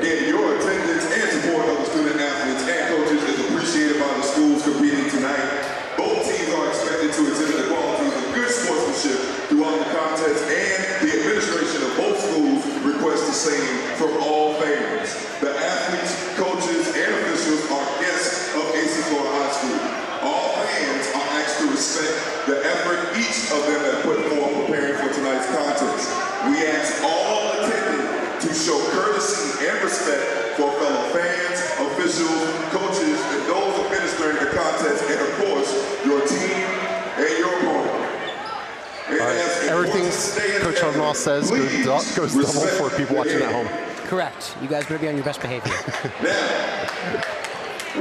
Again, your attendance and support of the student athletes and coaches is appreciated by the schools competing tonight. Both teams are expected to exhibit the qualities of good sportsmanship throughout the contest, and the administration of both schools requests the same from all fans. The athletes, coaches, and officials are guests of AC Flora High School. All fans are asked to respect the effort each of them have put forth preparing for tonight's contest. We ask all attending to show courtesy and respect for fellow fans, officials, coaches, and those administering the contest, and of course, your team and your opponent. Everything Coach Alumni says goes double for people watching at home. Correct. You guys better be on your best behavior. Now,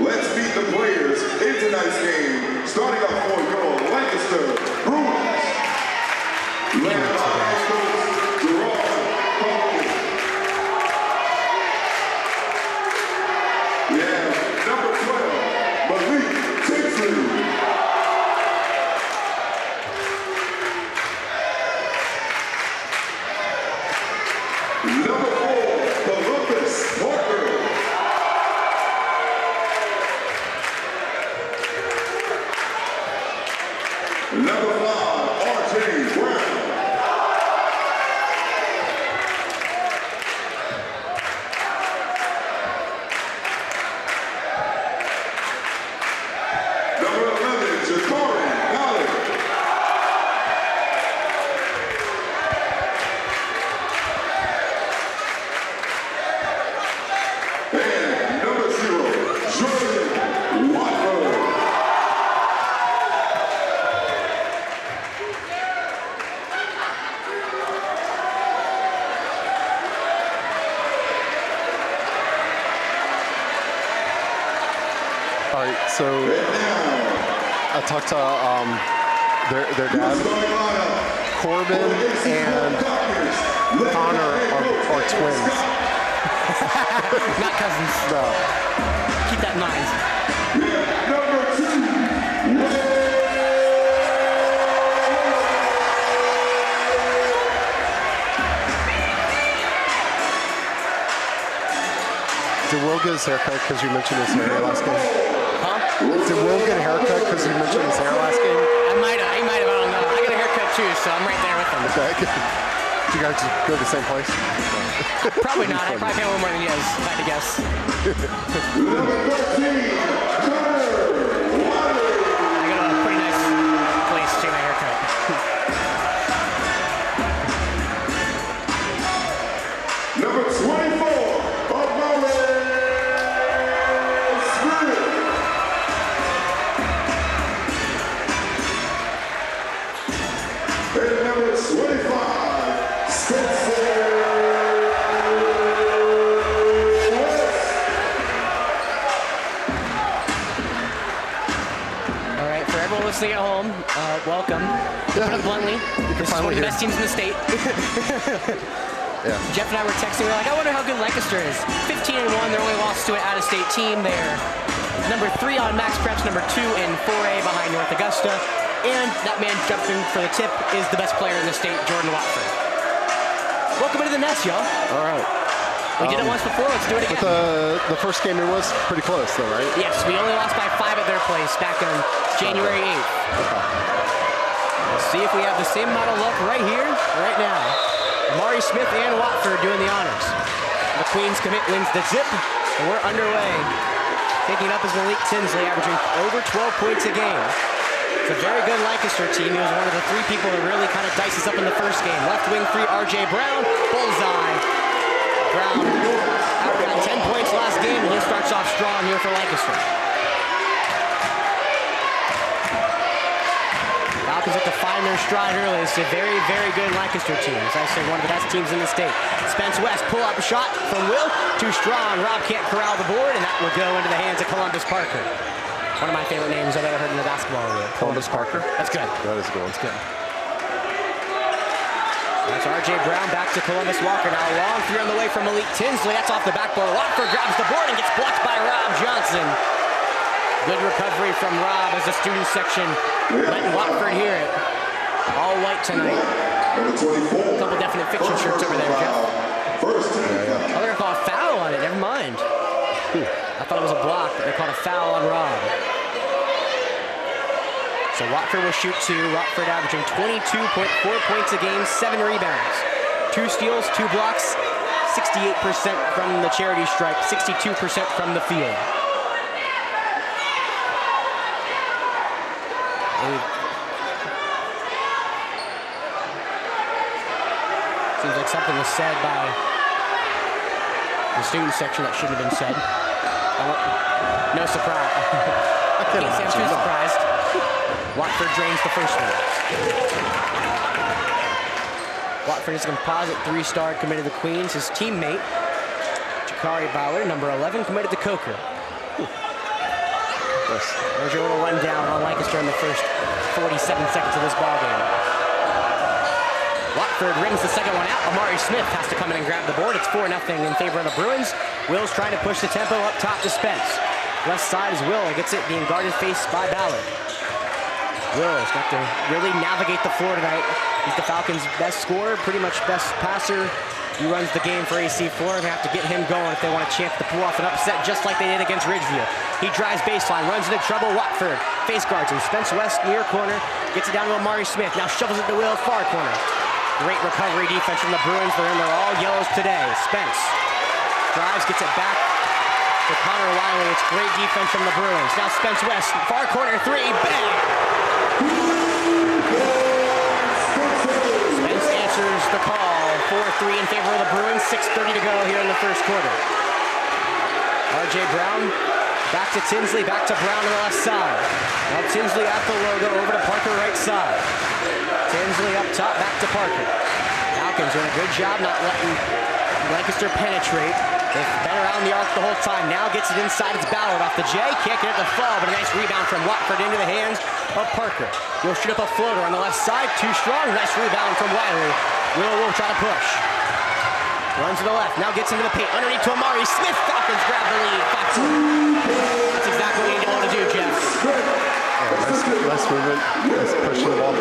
let's meet the players in tonight's game, starting off for your Lancaster Bruins. So I talked to their dad. Corbin and Connor are twins. Not cousins. No. Keep that in mind. Did Will get his haircut because you mentioned his hair last game? Did Will get a haircut because you mentioned his hair last game? He might have, I don't know. I got a haircut too, so I'm right there with him. Okay. Did you guys go to the same place? Probably not. I probably pay a little more than he is, if I had to guess. I got a pretty nice place to get my haircut. Number 24 of Norway. And number 25, Spencer. All right, for everyone listening at home, welcome. To put it bluntly, this is one of the best teams in the state. Yeah. Jeff and I were texting, we were like, I wonder how good Lancaster is. 15-1, their only loss to an out-of-state team. They're number 3 on Max Preps, number 2 in 4A behind North Augusta. And that man jumping for the tip is the best player in the state, Jordan Watford. Welcome into the nest, y'all. All right. We did it once before, let's do it again. The first game, it was pretty close though, right? Yes, we only lost by 5 at their place back on January 8th. Okay. Let's see if we have the same amount of luck right here, right now. Amari Smith and Watford doing the honors. The Queens commit wins the zip, and we're underway. Taking up is Malik Tinsley, averaging over 12 points a game. It's a very good Lancaster team. He was one of the 3 people that really kind of diced us up in the first game. Left wing 3, R.J. Brown, bullseye. Brown got 10 points last game, and he starts off strong here for Lancaster. Falcons have to find their stride early. It's a very, very good Lancaster team. As I said, one of the best teams in the state. Spence West, pull-up shot from Will. Too strong. Rob can't corral the board, and that will go into the hands of Columbus Parker. One of my favorite names I've ever heard in the basketball world. Columbus Parker? That's good. That is good. That's good. That's R.J. Brown back to Columbus Walker. Now a long 3 on the way from Malik Tinsley. That's off the backboard. Watford grabs the board and gets blocked by Rob Johnson. Good recovery from Rob as the student section letting Watford hear it. All white tonight. A couple definite fiction shirts over there, Jeff. First team foul. Oh, they're going to call a foul on it. Never mind. I thought it was a block, but they called a foul on Rob. So Watford will shoot 2. Watford averaging 22.4 points a game, 7 rebounds, 2 steals, 2 blocks, 68% from the charity stripe, 62% from the field. Seems like something was said by the student section that shouldn't have been said. No surprise. I can't Can't say I'm imagine. too No. surprised. Watford drains the first one. Watford is a composite 3-star committed to Queens. His teammate, Jakari Bauer, number 11, committed to Coker. Yes. There's your little rundown on Lancaster in the first 47 seconds of this ballgame. Watford rings the second one out. Amari Smith has to come in and grab the board. It's 4-0 in favor of the Bruins. Will's trying to push the tempo up top to Spence. Left side is Will. Gets it being guarded faced by Ballard. Will's got to really navigate the floor tonight. He's the Falcons' best scorer, pretty much best passer. He runs the game for AC Flora. They have to get him going if they want a chance to pull off an upset just like they did against Ridgeview. He drives baseline, runs into trouble. Watford face guards him. Spence West near corner. Gets it down to Amari Smith. Now shovels it to Will, far corner. Great recovery defense from the Bruins. They're in their all yellows today. Spence drives, gets it back to Connor Wiley. It's great defense from the Bruins. Now Spence West, far corner 3, bang! Spence answers the call. 4-3 in favor of the Bruins. 6:30 to go here in the first quarter. R.J. Brown back to Tinsley, back to Brown on the left side. Now Tinsley at the logo, over to Parker right side. Tinsley up top, back to Parker. Falcons doing a good job not letting Lancaster penetrate. They've been around the arc the whole time. Now gets it inside. It's Ballard off the J. Can't get it to fall, but a nice rebound from Watford into the hands of Parker. He'll shoot up a floater on the left side. Too strong. Nice rebound from Wiley. Will try to push. Runs to the left. Now gets into the paint. Underneath to Amari Smith. Falcons grab the lead. That's exactly what you want to do, Jeff. Nice movement. Nice pushing the ball.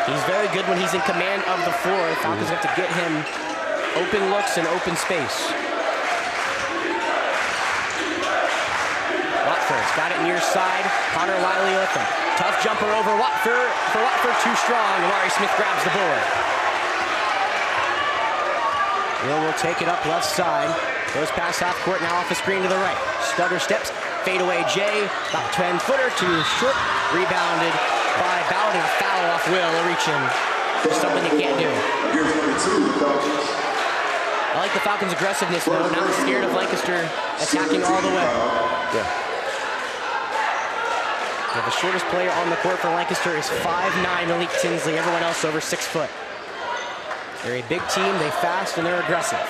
He's very good when he's in command of the floor. Falcons have to get him open looks and open space. Watford's got it near side. Connor Wiley with him. Tough jumper over Watford. For Watford, too strong. Amari Smith grabs the board. Will take it up left side. Goes past half court, now off the screen to the right. Stutter steps, fade away Jay. About 10-footer, too short. Rebounded by Bowden. A foul off Will, reaching. Something you can't do. I like the Falcons' aggressiveness, though. Not scared of Lancaster attacking all the way. Yeah. Now, the shortest player on the court for Lancaster is 5'9", Malik Tinsley. Everyone else over 6 foot. They're a big team, they fast, and they're aggressive.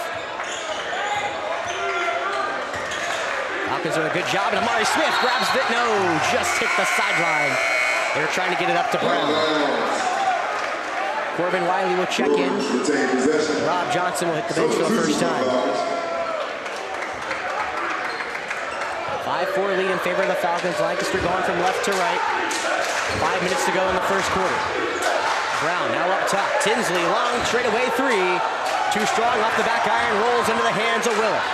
Falcons doing a good job, and Amari Smith grabs it. No, just hit the sideline. They're trying to get it up to Brown. Corbin Wiley will check in. Rob Johnson will hit the bench for the first time. 5-4 lead in favor of the Falcons. Lancaster going from left to right. 5 minutes to go in the first quarter. Brown now up top. Tinsley long straightaway 3. Too strong off the back iron. Rolls into the hands of Willett.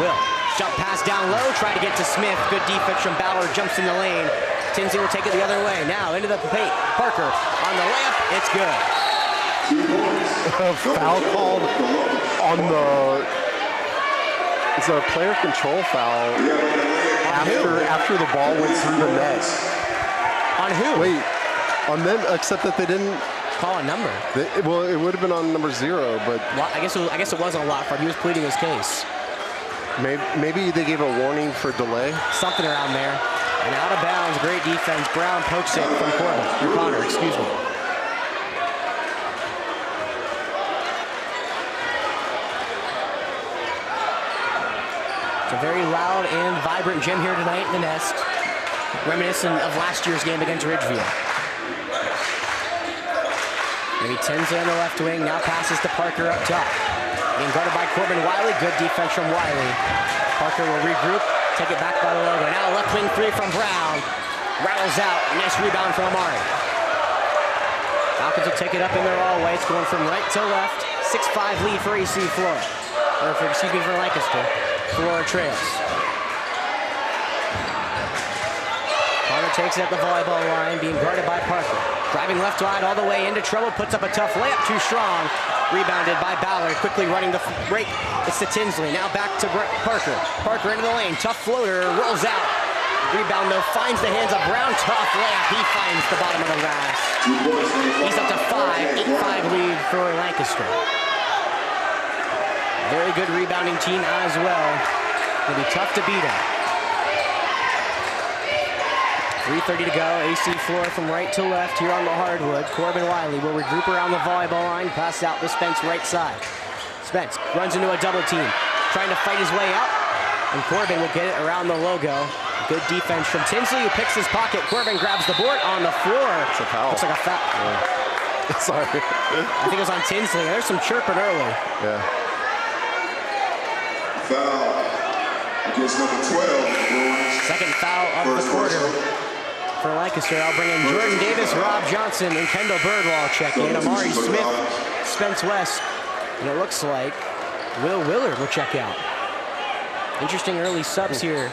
Will jump pass down low. Try to get to Smith. Good defense from Ballard. Jumps in the lane. Tinsley will take it the other way. Now into the paint. Parker on the layup. It's good. Foul called on the... It's a player control foul after the ball went through the net. On who? Wait, on them, except that they didn't Call a number. well, it would have been on number 0, but Well, I guess it was on Lockford. He was pleading his case. maybe they gave a warning for delay. Something around there. And out of bounds, great defense. Brown pokes it from Corbin. Or Connor, excuse me. It's a very loud and vibrant gym here tonight in the Nest. Reminiscent of last year's game against Ridgeview. Maybe Tinsley on the left wing, now passes to Parker up top. Being guarded by Corbin Wiley, good defense from Wiley. Parker will regroup, take it back by the logo. Now left wing 3 from Brown. Rattles out, nice rebound from Amari. Falcons will take it up in their all way. It's going from right to left. 6-5 lead for AC Flora. Or for Lancaster. Flora trails. Connor takes it at the volleyball line, being guarded by Parker. Driving left wide all the way into trouble, puts up a tough layup, too strong. Rebounded by Ballard, quickly running the break. It's to Tinsley, now back to Parker. Parker into the lane, tough floater, rolls out. Rebound though, finds the hands of Brown, tough layup. He finds the bottom of the glass. He's up to 8-5 lead for Lancaster. Very good rebounding team as well. It'll be tough to beat him. 3:30 to go. AC Flora from right to left here on the hardwood. Corbin Wiley will regroup around the volleyball line, pass out to Spence right side. Spence runs into a double team, trying to fight his way out, and Corbin will get it around the logo. Good defense from Tinsley, who picks his pocket. Corbin grabs the board on the floor. It's a foul. Looks like a foul. Yeah. Sorry. I think it was on Tinsley. There's some chirping early. Yeah. Foul against number 12. Second foul of the quarter. For Lancaster, I'll bring in Jordan Davis, Rob Johnson, and Kendall Birdwell check in. Amari Smith, Spence West, and it looks like Will Willard will check out. Interesting early subs here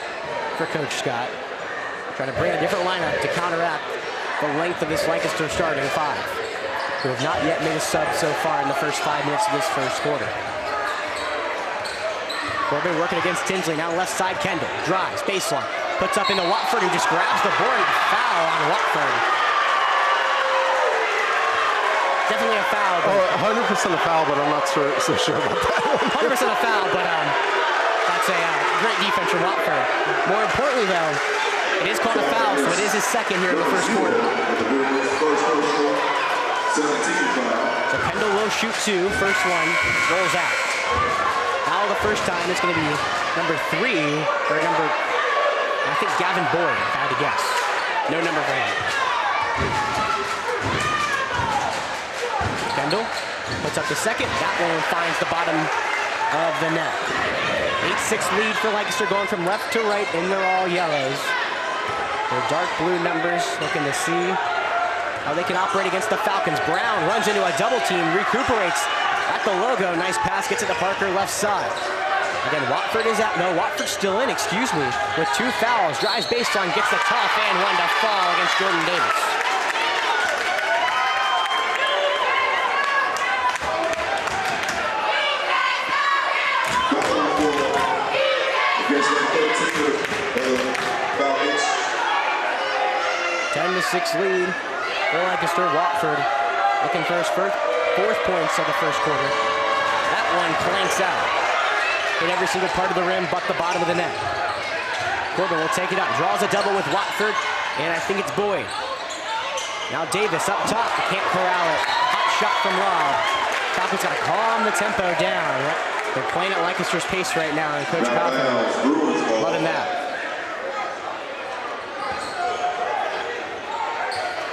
for Coach Scott. Trying to bring a different lineup to counteract the length of this Lancaster starting five, who have not yet made a sub so far in the first 5 minutes of this first quarter. Corbin working against Tinsley, now left side Kendall, drives, baseline. Puts up into Watford, who just grabs the board. Foul on Watford. Definitely a foul. Oh, 100% a foul, but I'm not so sure about that. 100% a foul, but that's a great defense from Watford. More importantly, though, it is called a foul, so it is his second here in the first quarter. So Kendall will shoot two. First one rolls out. Now the first time it's going to be number 3, or number... I think Gavin Boyd, if I had to guess. No number for him. Kendall puts up the second. That one finds the bottom of the net. 8-6 lead for Lancaster, going from left to right, and they're all yellows. Their dark blue numbers, looking to see how they can operate against the Falcons. Brown runs into a double team, recuperates at the logo. Nice pass, gets it to Parker left side. Again, Watford is out. No, Watford's still in, excuse me, with 2 fouls. Drives baseline, gets the tough and one to fall against Jordan Davis. Against the 13 Falcons. 10-6 lead for Lancaster. Watford looking for his fourth points of the first quarter. That one clanks out. Hit every single part of the rim, but the bottom of the net. Corbin will take it up, draws a double with Watford, and I think it's Boyd. Now Davis up top, can't corral it. Hot shot from Rob. Falcons got to calm the tempo down. They're playing at Lancaster's pace right now, and Coach Falcon loving that.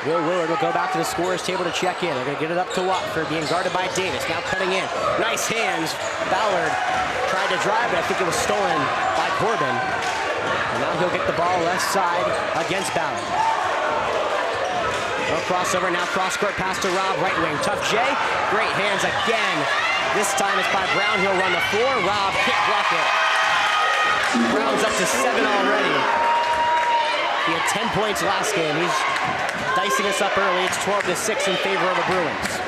Will Willard will go back to the scorer's table to check in. They're going to get it up to Watford, being guarded by Davis. Now cutting in. Nice hands. Ballard tried to drive, but I think it was stolen by Corbin. And now he'll get the ball left side against Ballard. No crossover, now cross-court pass to Rob, right wing. Tough J, great hands again. This time it's by Brown, he'll run the floor. Rob can't block it. Brown's up to 7 already. He had 10 points last game. He's dicing us up early. It's 12-6 in favor of the Bruins.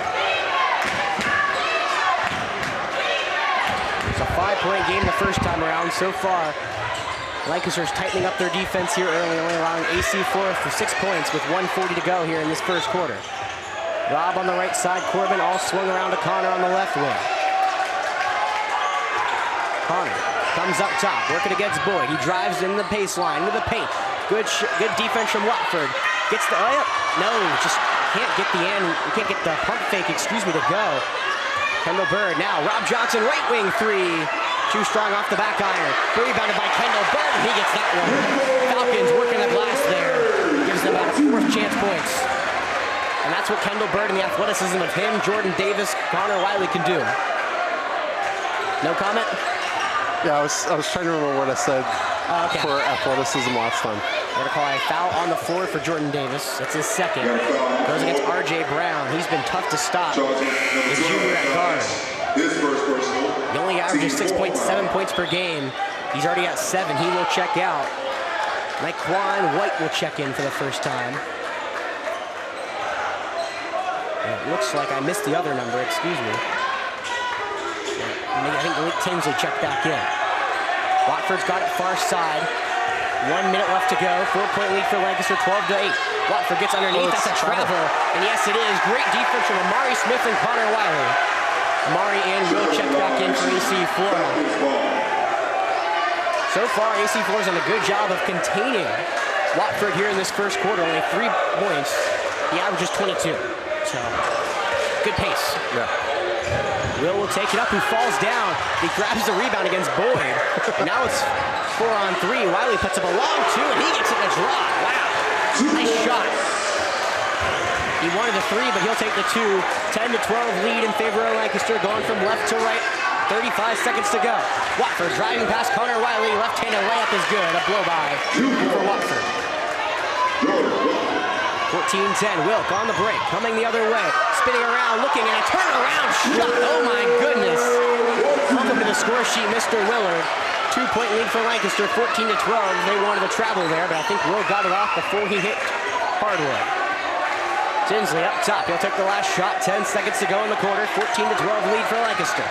It's a 5-point game the first time around so far. Lancaster's tightening up their defense here early, only allowing AC Flora for 6 points with 1:40 to go here in this first quarter. Rob on the right side, Corbin all swung around to Connor on the left wing. Connor comes up top, working against Boyd. He drives in the baseline, into the paint. Good defense from Watford. Gets the layup. No, just can't get the pump fake, to go. Kendall Bird now. Rob Johnson, right wing 3. Too strong off the back iron. Rebounded by Kendall Bird. He gets that one. Falcons working the glass there. Gives them about 4th chance points. And that's what Kendall Bird and the athleticism of him, Jordan Davis, Connor Wiley can do. No comment? Yeah, I was trying to remember what I said for athleticism last time. We're going to call a foul on the floor for Jordan Davis. It's his second. Goes against R.J. Brown. He's been tough to stop. The junior at guard. his first personal. He only averages 6.7 points per game. He's already at 7. He will check out. Naquan White will check in for the first time. And it looks like I missed the other number, excuse me. I think Tinsley checked back in. Watford's got it far side. 1 minute left to go. 4-point lead for Lancaster, 12-8. Watford gets underneath. That's a travel. And yes, it is. Great defense from Amari Smith and Connor Wiley. Amari and Will check back in for AC Flora. So far, AC Flora's done a good job of containing Watford here in this first quarter. Only 3 points. He averages 22. So, good pace. Yeah. Will take it up, who falls down. He grabs the rebound against Boyd. And now it's 4-on-3. Wiley puts up a long 2, and he gets it in a draw. Wow. Nice shot. He wanted the 3, but he'll take the 2. 10-12 lead in favor of Lancaster, going from left to right. 35 seconds to go. Watford driving past Connor Wiley. Left-handed layup is good. A blow-by for Watford. 14-10. Wilk on the break, coming the other way. Spinning around, looking, and a turnaround shot. Oh, my goodness. Welcome to the score sheet, Mr. Willard. 2-point lead for Lancaster, 14-12. They wanted to travel there, but I think Will got it off before he hit hardwood. Tinsley up top. He'll take the last shot. 10 seconds to go in the quarter. 14-12 lead for Lancaster.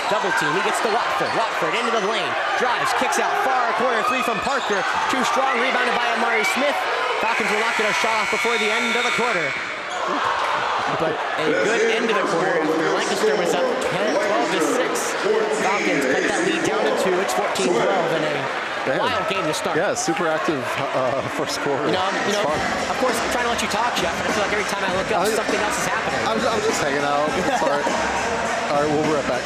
Double team. He gets to Watford. Watford into the lane. Drives, kicks out far corner. 3 from Parker. Too strong. Rebounded by Amari Smith. Falcons will not get a shot off before the end of the quarter. But a good end of the quarter. Lancaster was up 12-6. Falcons cut that lead down to 2. It's 14-12 in a wild game to start. Yeah, super active first quarter. Of course, I'm trying to let you talk, Jeff, but I feel like every time I look up, something else is happening. I'm just hanging out. It's all right. All right, we'll be right back.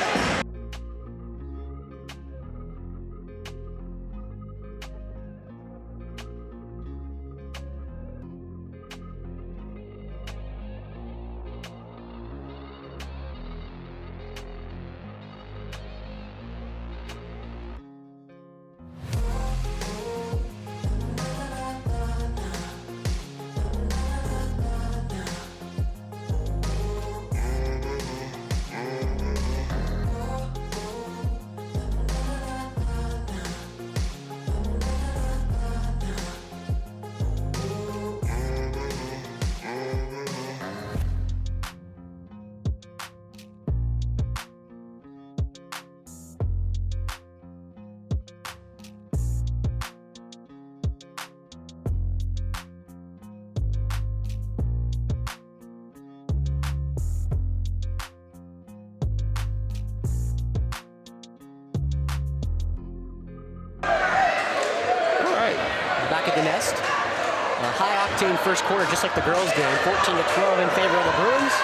Back at the nest. A high-octane first quarter, just like the girls' game. 14-12 in favor of the Bruins.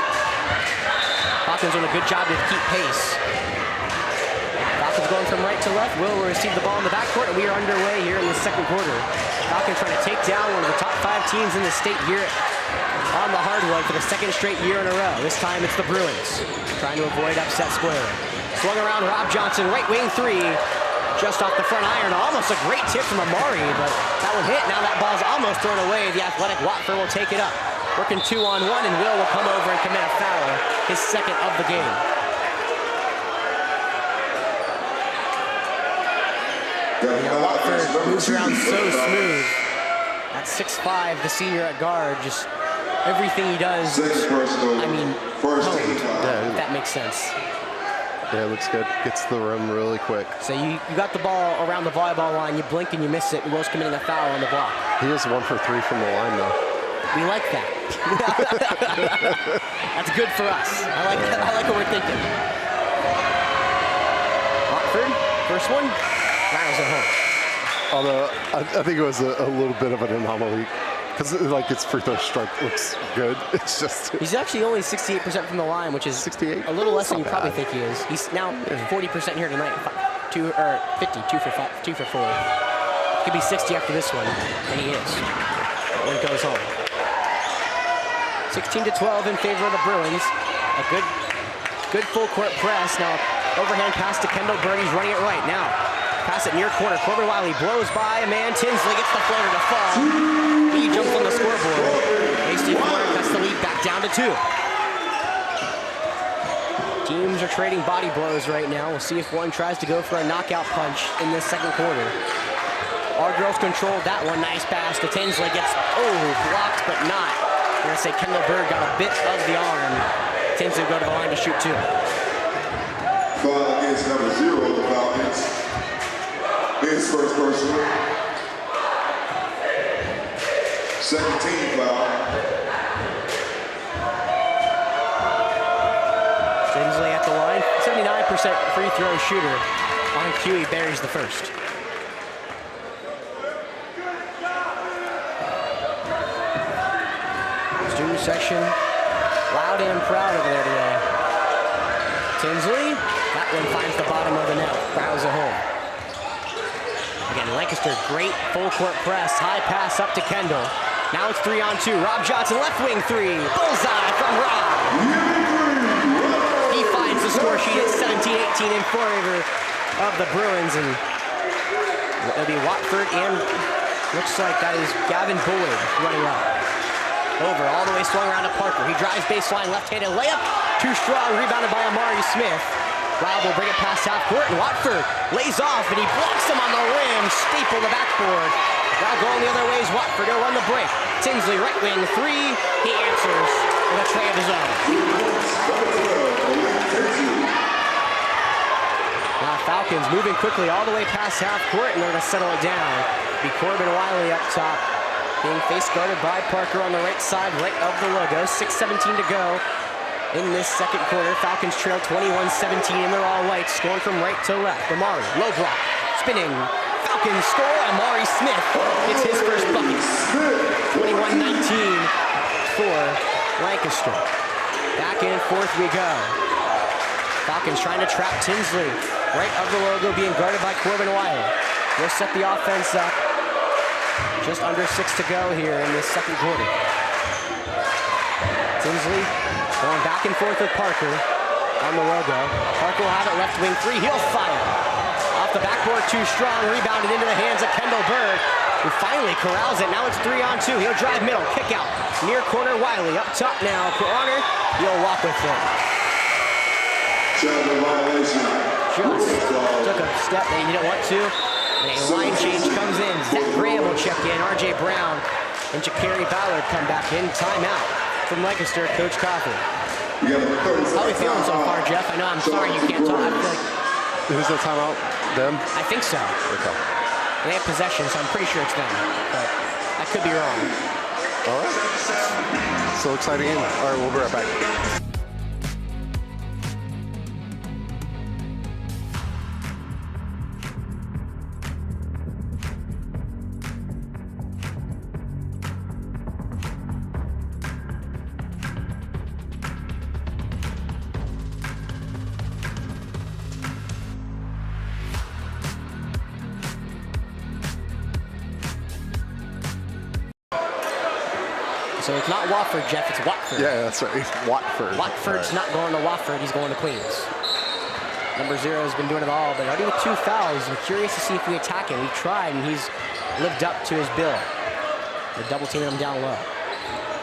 Falcons doing a good job to keep pace. Falcons going from right to left. Will receive the ball in the backcourt, and we are underway here in the second quarter. Falcons trying to take down one of the top 5 teams in the state here on the hardwood for the second straight year in a row. This time it's the Bruins, trying to avoid upset spoiler. Swung around, Rob Johnson, right wing 3. Just off the front iron. Almost a great tip from Amari, but that one hit. Now that ball's almost thrown away. The athletic Watford will take it up. Working 2-on-1, and Will come over and commit a foul. His second of the game. Watford moves around so smooth. That's 6'5", the senior at guard. Just everything he does, I mean, honed, if that makes sense. Yeah, it looks good. Gets to the rim really quick. So you got the ball around the volleyball line, you blink and you miss it, and Will's committing a foul on the block. He is 1 for 3 from the line, though. We like that. That's good for us. I like that. I like what we're thinking. Watford, first one, rattles it home. Although, I think it was a little bit of an anomaly. Because like his free throw strike looks good. It's just he's actually only 68% from the line, which is 68. A little less than you probably think he is. He's now 40% here tonight. 50, 2 for 5, 2 for 4. Could be 60 after this one, and he is. That one goes home. 16-12 in favor of the Bruins. A good full court press. Now overhand pass to Kendall Bird. He's running it right now. Pass it near corner. Corbin Wiley blows by a man. Tinsley gets the floater to fall. He jumps on the scoreboard. AC Flora cuts the lead back down to 2. Teams are trading body blows right now. We'll see if one tries to go for a knockout punch in this second quarter. Our girls controlled that one. Nice pass to Tinsley. Gets, blocked, but not. I'm going to say Kendall Bird got a bit of the arm. Tinsley will go to the line to shoot 2. Foul against number 0, the Falcons. His first personal. Second team foul. Tinsley at the line. 79% free throw shooter. On cue, he buries the first. Student section, loud and proud over there today. Tinsley, that one finds the bottom of the net. Fouls it home. Again, Lancaster, great full court press. High pass up to Kendall. Now it's 3-on-2. Rob Johnson, left wing 3. Bullseye from Rob. He finds the score sheet at 17-18 in favor of the Bruins. And it'll be Watford and looks like that is Gavin Boyd running up. Over, all the way swung around to Parker. He drives baseline, left-handed layup. Too strong, rebounded by Amari Smith. Rob will bring it past half court, and Watford lays off, and he blocks him on the rim. Staple the backboard. Now going the other way is Watford. He'll run the break. Tinsley, right wing 3. He answers with a tray of his own. Now Falcons moving quickly all the way past half court, and they're going to settle it down. Be Corbin Wiley up top, being face guarded by Parker on the right side, right of the logo. 6:17 to go in this second quarter. Falcons trail 21-17, and they're all white, scoring from right to left. Amari, low block, spinning. Falcons score. Amari Smith gets his first bucket. 21-19 for Lancaster. Back and forth we go. Falcons trying to trap Tinsley. Right of the logo, being guarded by Corbin Wiley. We'll set the offense up. Just under 6 to go here in this second quarter. Tinsley going back and forth with Parker on the logo. Parker will have it left wing 3. He'll fire. Off the backboard, too strong. Rebounded into the hands of Kendall Bird, who finally corrals it. Now it's 3-on-2. He'll drive middle, kick out. Near corner, Wiley up top now. Corner, he'll walk with it. Just took a step that he didn't want to. And a line change comes in. Zach Graham will check in. R.J. Brown and Jakari Ballard come back in. Timeout from Lancaster, Coach Coffey. How are we feeling so far, Jeff? I know, I'm sorry you can't talk. I feel like... Who's the timeout? Them? I think so. Okay. They have possession, so I'm pretty sure it's them. But I could be wrong. All right. So exciting game. All right, we'll be right back. So it's not Watford, Jeff, it's Watford. Yeah, that's right. Watford. Watford's not going to Watford, he's going to Queens. Number 0 has been doing it all, but already with 2 fouls. I'm curious to see if we attack him. We've tried, and he's lived up to his bill. We're double teaming him down low.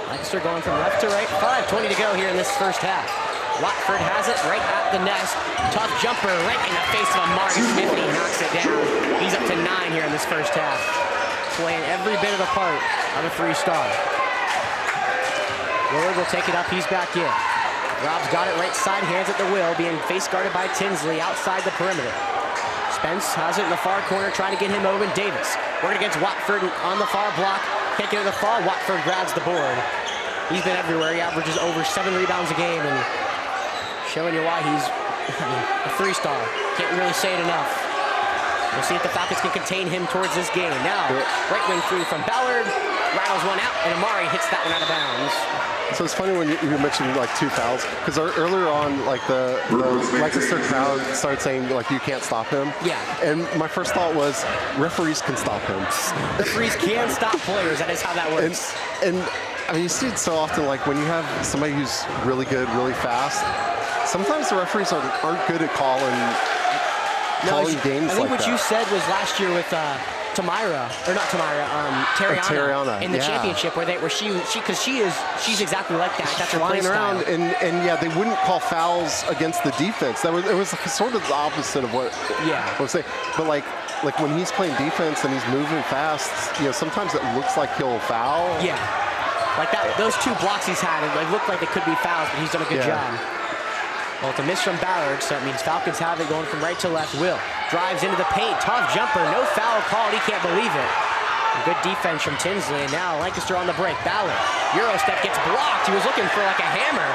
Lancaster going from left to right. 5:20 to go here in this first half. Watford has it right at the nest. Tough jumper right in the face of Amari Smith, and he knocks it down. He's up to 9 here in this first half. Playing every bit of the part of a 3-star. Willard will take it up, he's back in. Rob's got it right side, hands it to Will, being face guarded by Tinsley outside the perimeter. Spence has it in the far corner, trying to get him open. Davis working against Watford on the far block. Can't get it to fall. Watford grabs the board. He's been everywhere. He averages over 7 rebounds a game, and showing you why he's a 3-star. Can't really say it enough. We'll see if the Falcons can contain him towards this game. Now, right wing 3 from Ballard. Rattles one out, and Amari hits that one out of bounds. So it's funny when you mentioned like 2 fouls, because earlier on, like the Lancaster crowd started saying like you can't stop him. Yeah. And my first thought was referees can stop him. Referees can stop players. That is how that works. And I mean, you see it so often, like when you have somebody who's really good, really fast. Sometimes the referees aren't good at calling games. I think like what that. you said was last year with Tamira, or not Tamira, Tariana in the yeah. championship, where she's exactly like that. That's her play Flying around, style. and yeah, they wouldn't call fouls against the defense. It was sort of the opposite of what I was saying. But like when he's playing defense and he's moving fast, sometimes it looks like he'll foul. Yeah, like that. Those 2 blocks he's had, it looked like they could be fouls, but he's done a good job. Well, it's a miss from Ballard, so it means Falcons have it going from right to left. Will drives into the paint, tough jumper, no foul called. He can't believe it. Good defense from Tinsley, and now Lancaster on the break. Ballard, Euro step gets blocked. He was looking for like a hammer.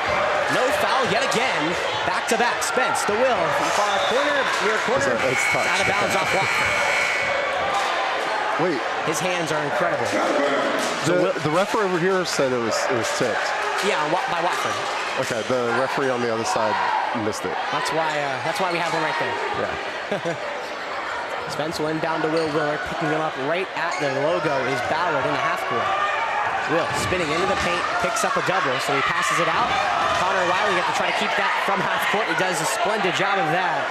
No foul yet again. Back to back. Spence to Will from far corner, near corner. It's touch. Out of bounds off Watford. Wait. His hands are incredible. The referee over here said it was tipped. Yeah, by Watford. Okay, the referee on the other side missed it. That's why we have one right there. Yeah. Spence will inbound to Will Willard, picking him up right at the logo is Ballard in the half court. Will spinning into the paint, picks up a double, so he passes it out. Connor Wiley has to try to keep that from half court. He does a splendid job of that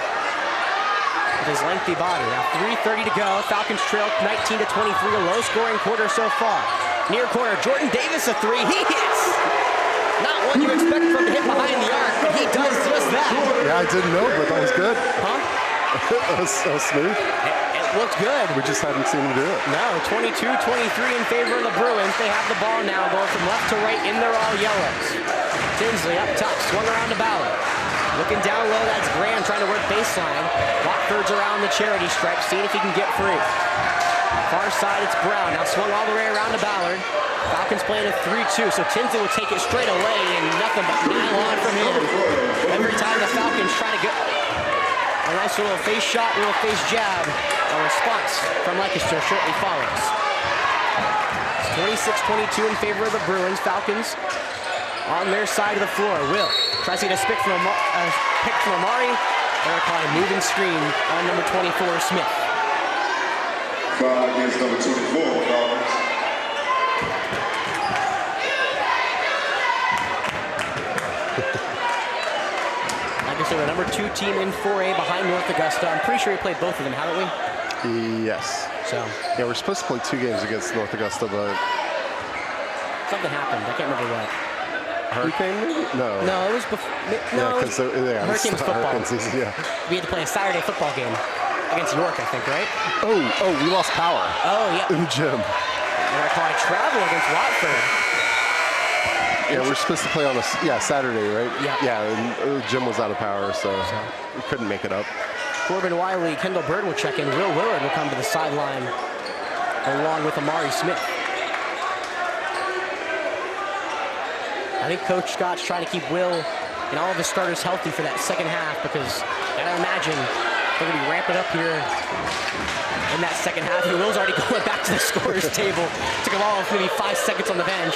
with his lengthy body. Now 3:30 to go. Falcons trail 19-23, a low-scoring quarter so far. Near corner, Jordan Davis a 3. He hits. Not one you expect from him to hit behind the arc, but he does just that. Yeah, I didn't know, but that was good. Huh? That was so smooth. It looked good. We just hadn't seen him do it. No, 22-23 in favor of the Bruins. They have the ball now, going from left to right in their all yellows. Tinsley up top, swung around to Ballard. Looking down low, that's Graham trying to work baseline. Watford's around the charity stripe, seeing if he can get free. Far side, it's Brown. Now swung all the way around to Ballard. Falcons playing a 3-2, so Tinsley will take it straight away, and nothing but nylon from him. Every time the Falcons try to get a nice little face shot, little face jab, a response from Lancaster shortly follows. It's 26-22 in favor of the Bruins. Falcons on their side of the floor. Will tries to get a pick from Amari. They're calling a moving screen on number 24, Smith. Foul against number 24, Falcons. Lancaster, the number 2 team in 4A behind North Augusta. I'm pretty sure we played both of them, haven't we? Yes. So. Yeah, we're supposed to play 2 games against North Augusta, but something happened. I can't remember what. Hurricane, maybe? No. No, it was before. No, because Hurricanes football. Yeah. We had to play a Saturday football game against York, I think, right? Oh, we lost power. Oh, yeah. In the gym. We're going to call it travel against Watford. Yeah, we're supposed to play on Saturday, right? Yeah. Yeah, and the gym was out of power, so we couldn't make it up. Corbin Wiley, Kendall Bird will check in. Will Willard will come to the sideline along with Amari Smith. I think Coach Scott's trying to keep Will and all of his starters healthy for that second half, because I gotta imagine they're gonna be ramping up here in that second half. And Will's already going back to the scorer's table. Took him all maybe 5 seconds on the bench.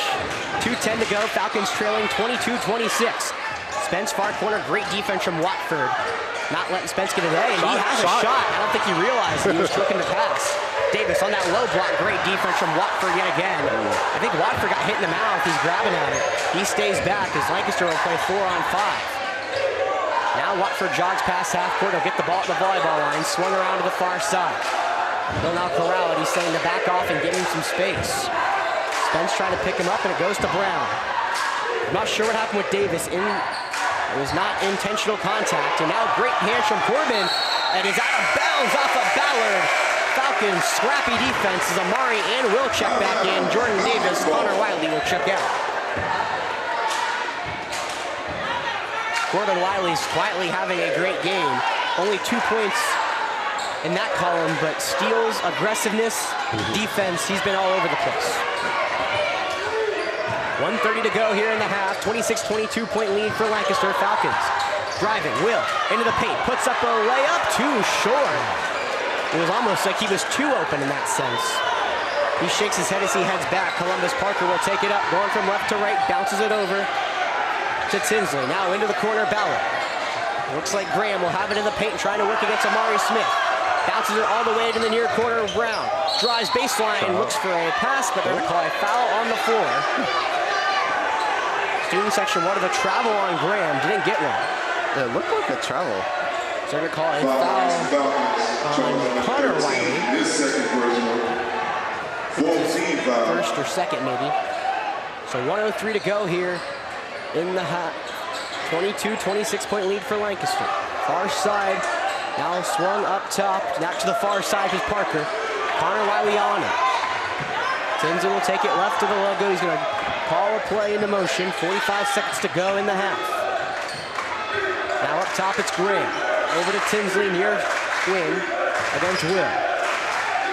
2:10 to go. Falcons trailing 22-26. Spence far corner, great defense from Watford. Not letting Spence get it away, and he has a shot. I don't think he realized he was looking to pass. Davis on that low block, great defense from Watford yet again. I think Watford got hit in the mouth. He's grabbing at it. He stays back as Lancaster will play 4-on-5. Now Watford jogs past half court. He'll get the ball at the volleyball line, swung around to the far side. He'll now corral it. He's saying to back off and give him some space. Spence trying to pick him up, and it goes to Brown. I'm not sure what happened with Davis. It was not intentional contact, and now great hands from Corbin, and is out of bounds off of Ballard. Falcons scrappy defense as Amari and Will check back in. Jordan Davis, Connor Wiley will check out. Corbin Wiley's quietly having a great game. Only 2 points in that column, but steals, aggressiveness, defense, he's been all over the place. 1:30 to go here in the half. 26-22 point lead for Lancaster. Falcons driving. Will into the paint. Puts up a layup. Too short. It was almost like he was too open in that sense. He shakes his head as he heads back. Columbus Parker will take it up. Going from left to right. Bounces it over to Tinsley. Now into the corner. Ballard. Looks like Graham will have it in the paint, trying to work against Amari Smith. Bounces it all the way to the near corner. Brown drives baseline. Looks for a pass, but they're going to call a foul on the floor. Student section wanted a travel on Graham, didn't get one. Yeah, it looked like a travel. So they're going to call a foul on Connor Wiley. His second personal. 14 foul. First or second, maybe. So 1:03 to go here in the half. 26-point lead for Lancaster. Far side, now swung up top, not to the far side with Parker. Connor Wiley on it. Tinsley will take it left to the logo. He's going to call a play into motion. 45 seconds to go in the half. Now up top, it's Graham. Over to Tinsley near wing against Will.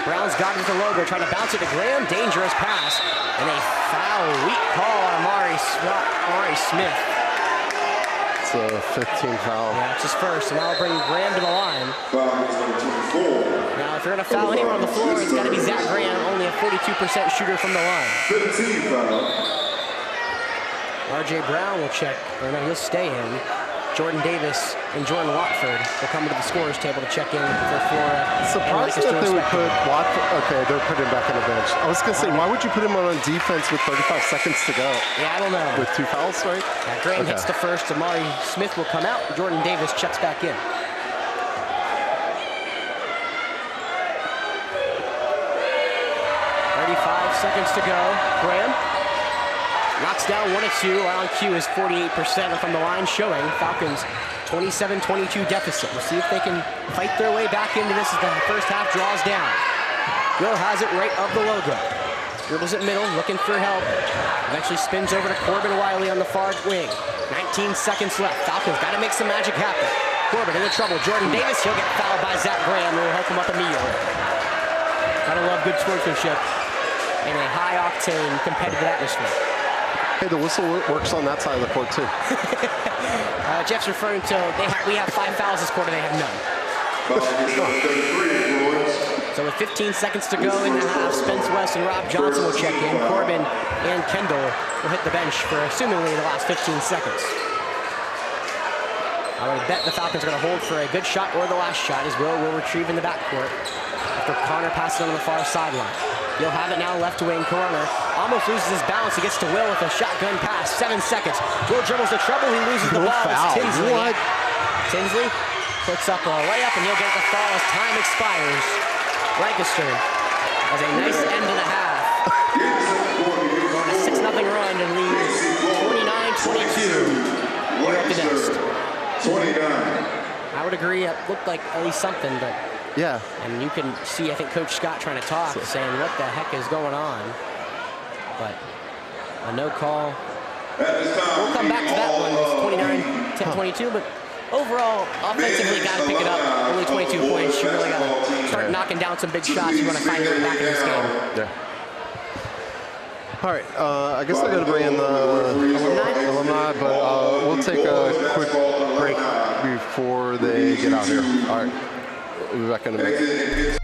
Brown's got it with the logo, trying to bounce it to Graham. Dangerous pass. And a foul, weak call on Amari Smith. It's a 15 foul. Yeah, it's his first, and that'll bring Graham to the line. Foul is number 24. Now, if you're going to foul anyone on the floor, it's got to be Zach Graham, only a 42% shooter from the line. 15 foul. R.J. Brown will check, or no, he'll stay in. Jordan Davis and Jordan Watford will come to the scorer's table to check in for Flora. Surprising that they would put Watford. Okay, they're putting him back on the bench. I was going to say, why would you put him on defense with 35 seconds to go? Yeah, I don't know. With 2 fouls, right? Yeah, Graham hits the first. Amari Smith will come out. Jordan Davis checks back in. 35 seconds to go. Graham knocks down 1 of 2. On cue is 48% from the line, showing Falcons 27-22 deficit. We'll see if they can fight their way back into this as the first half draws down. Will has it right of the logo. Dribbles it middle, looking for help. Eventually spins over to Corbin Wiley on the far wing. 19 seconds left. Falcons got to make some magic happen. Corbin into trouble. Jordan Davis, he'll get fouled by Zach Graham, who will help him up immediately. Gotta love good sportsmanship in a high-octane competitive atmosphere. Hey, the whistle works on that side of the court, too. Jeff's referring to we have 5 fouls this quarter, they have none. So with 15 seconds to go in the half, Spence West and Rob Johnson will check in. Corbin and Kendall will hit the bench for assumingly the last 15 seconds. I would bet the Falcons are going to hold for a good shot or the last shot as Will retrieve in the backcourt after Connor passes on the far sideline. He'll have it now left wing corner. Almost loses his balance. He gets to Will with a shotgun pass. 7 seconds. Will dribbles the trouble. He loses the ball. Foul. It's Tinsley. What? Tinsley puts up a layup, and he'll get the foul as time expires. Lancaster has a nice end to the half. Going a 6-0 run and leads 29-22. Here at the nest. 29. I would agree. It looked like at least something, but Yeah. and you can see, I think, Coach Scott trying to talk, saying, what the heck is going on? But a no call. We'll come back to that one with 29-10-22, but overall, offensively, got to pick it up. Only 22 points. You really got to start knocking down some big shots. You want to find your way back in this game. Yeah. All right, I guess they're going to bring in the alumni, but we'll take a quick break before they get out here. All right, we'll be back in a minute.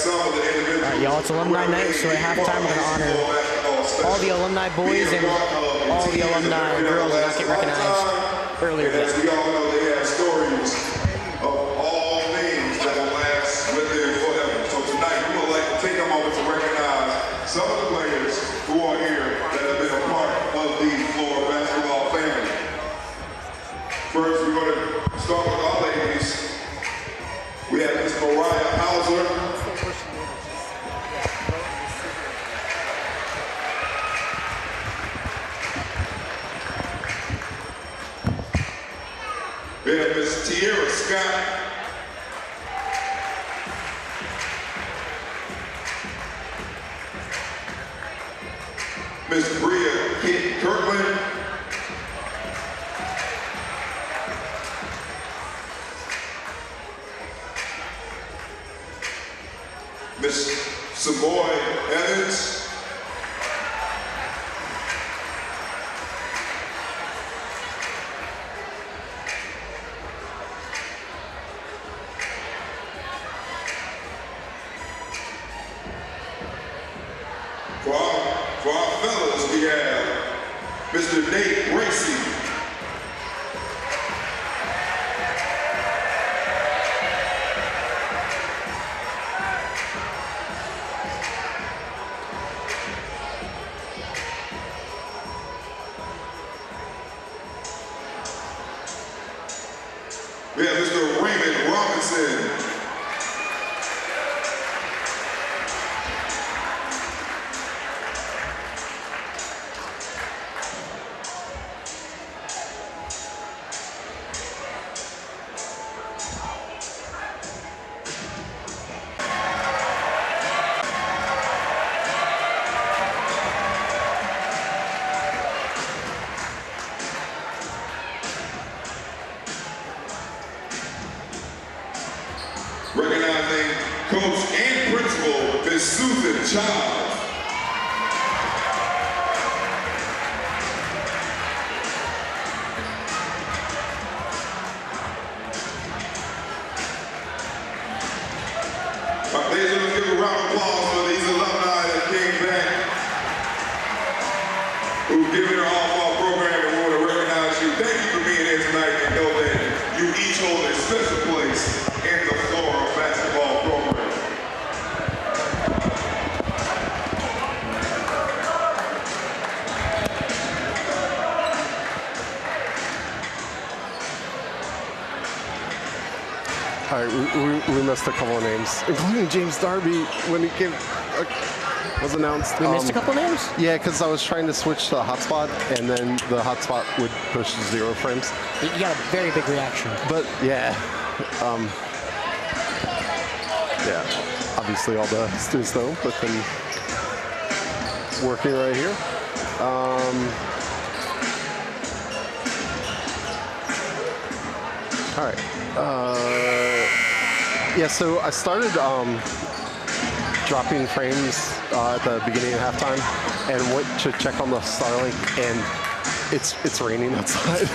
some of the individuals. All right, y'all, it's alumni night, so at halftime we're going to honor all the alumni boys and all the alumni girls that not get recognized earlier As today. we all know, they have stories of all things that will last with them forever. So tonight, we would like to take a moment to recognize some of the players who are here that have been a part of the Flora basketball family. First, we're going to start with our ladies. We have Miss Mariah Hauser. We have Miss Tierra Scott. Miss Bria Kit Kirkland. Miss Savoy Evans. For our fellas, we have Mr. Nate Racy. We have Mr. Raymond Robinson. Recognizing coach and principal, Miss Susan Child. Ladies and gentlemen, give a round of applause for these alumni that came back, who've given their all for our program, and we want to recognize you. Thank you for being here tonight, and know that you each hold a special place in the Flora basketball program. All right, we missed a couple of names, including James Darby when he came, was announced. We missed a couple names? Yeah, because I was trying to switch to the hotspot, and then the hotspot would push 0 frames. You got a very big reaction. But yeah, yeah, obviously all the students know, but then working right here. All right. Yeah, so I started dropping frames at the beginning of halftime and went to check on the Starlink, and it's raining outside.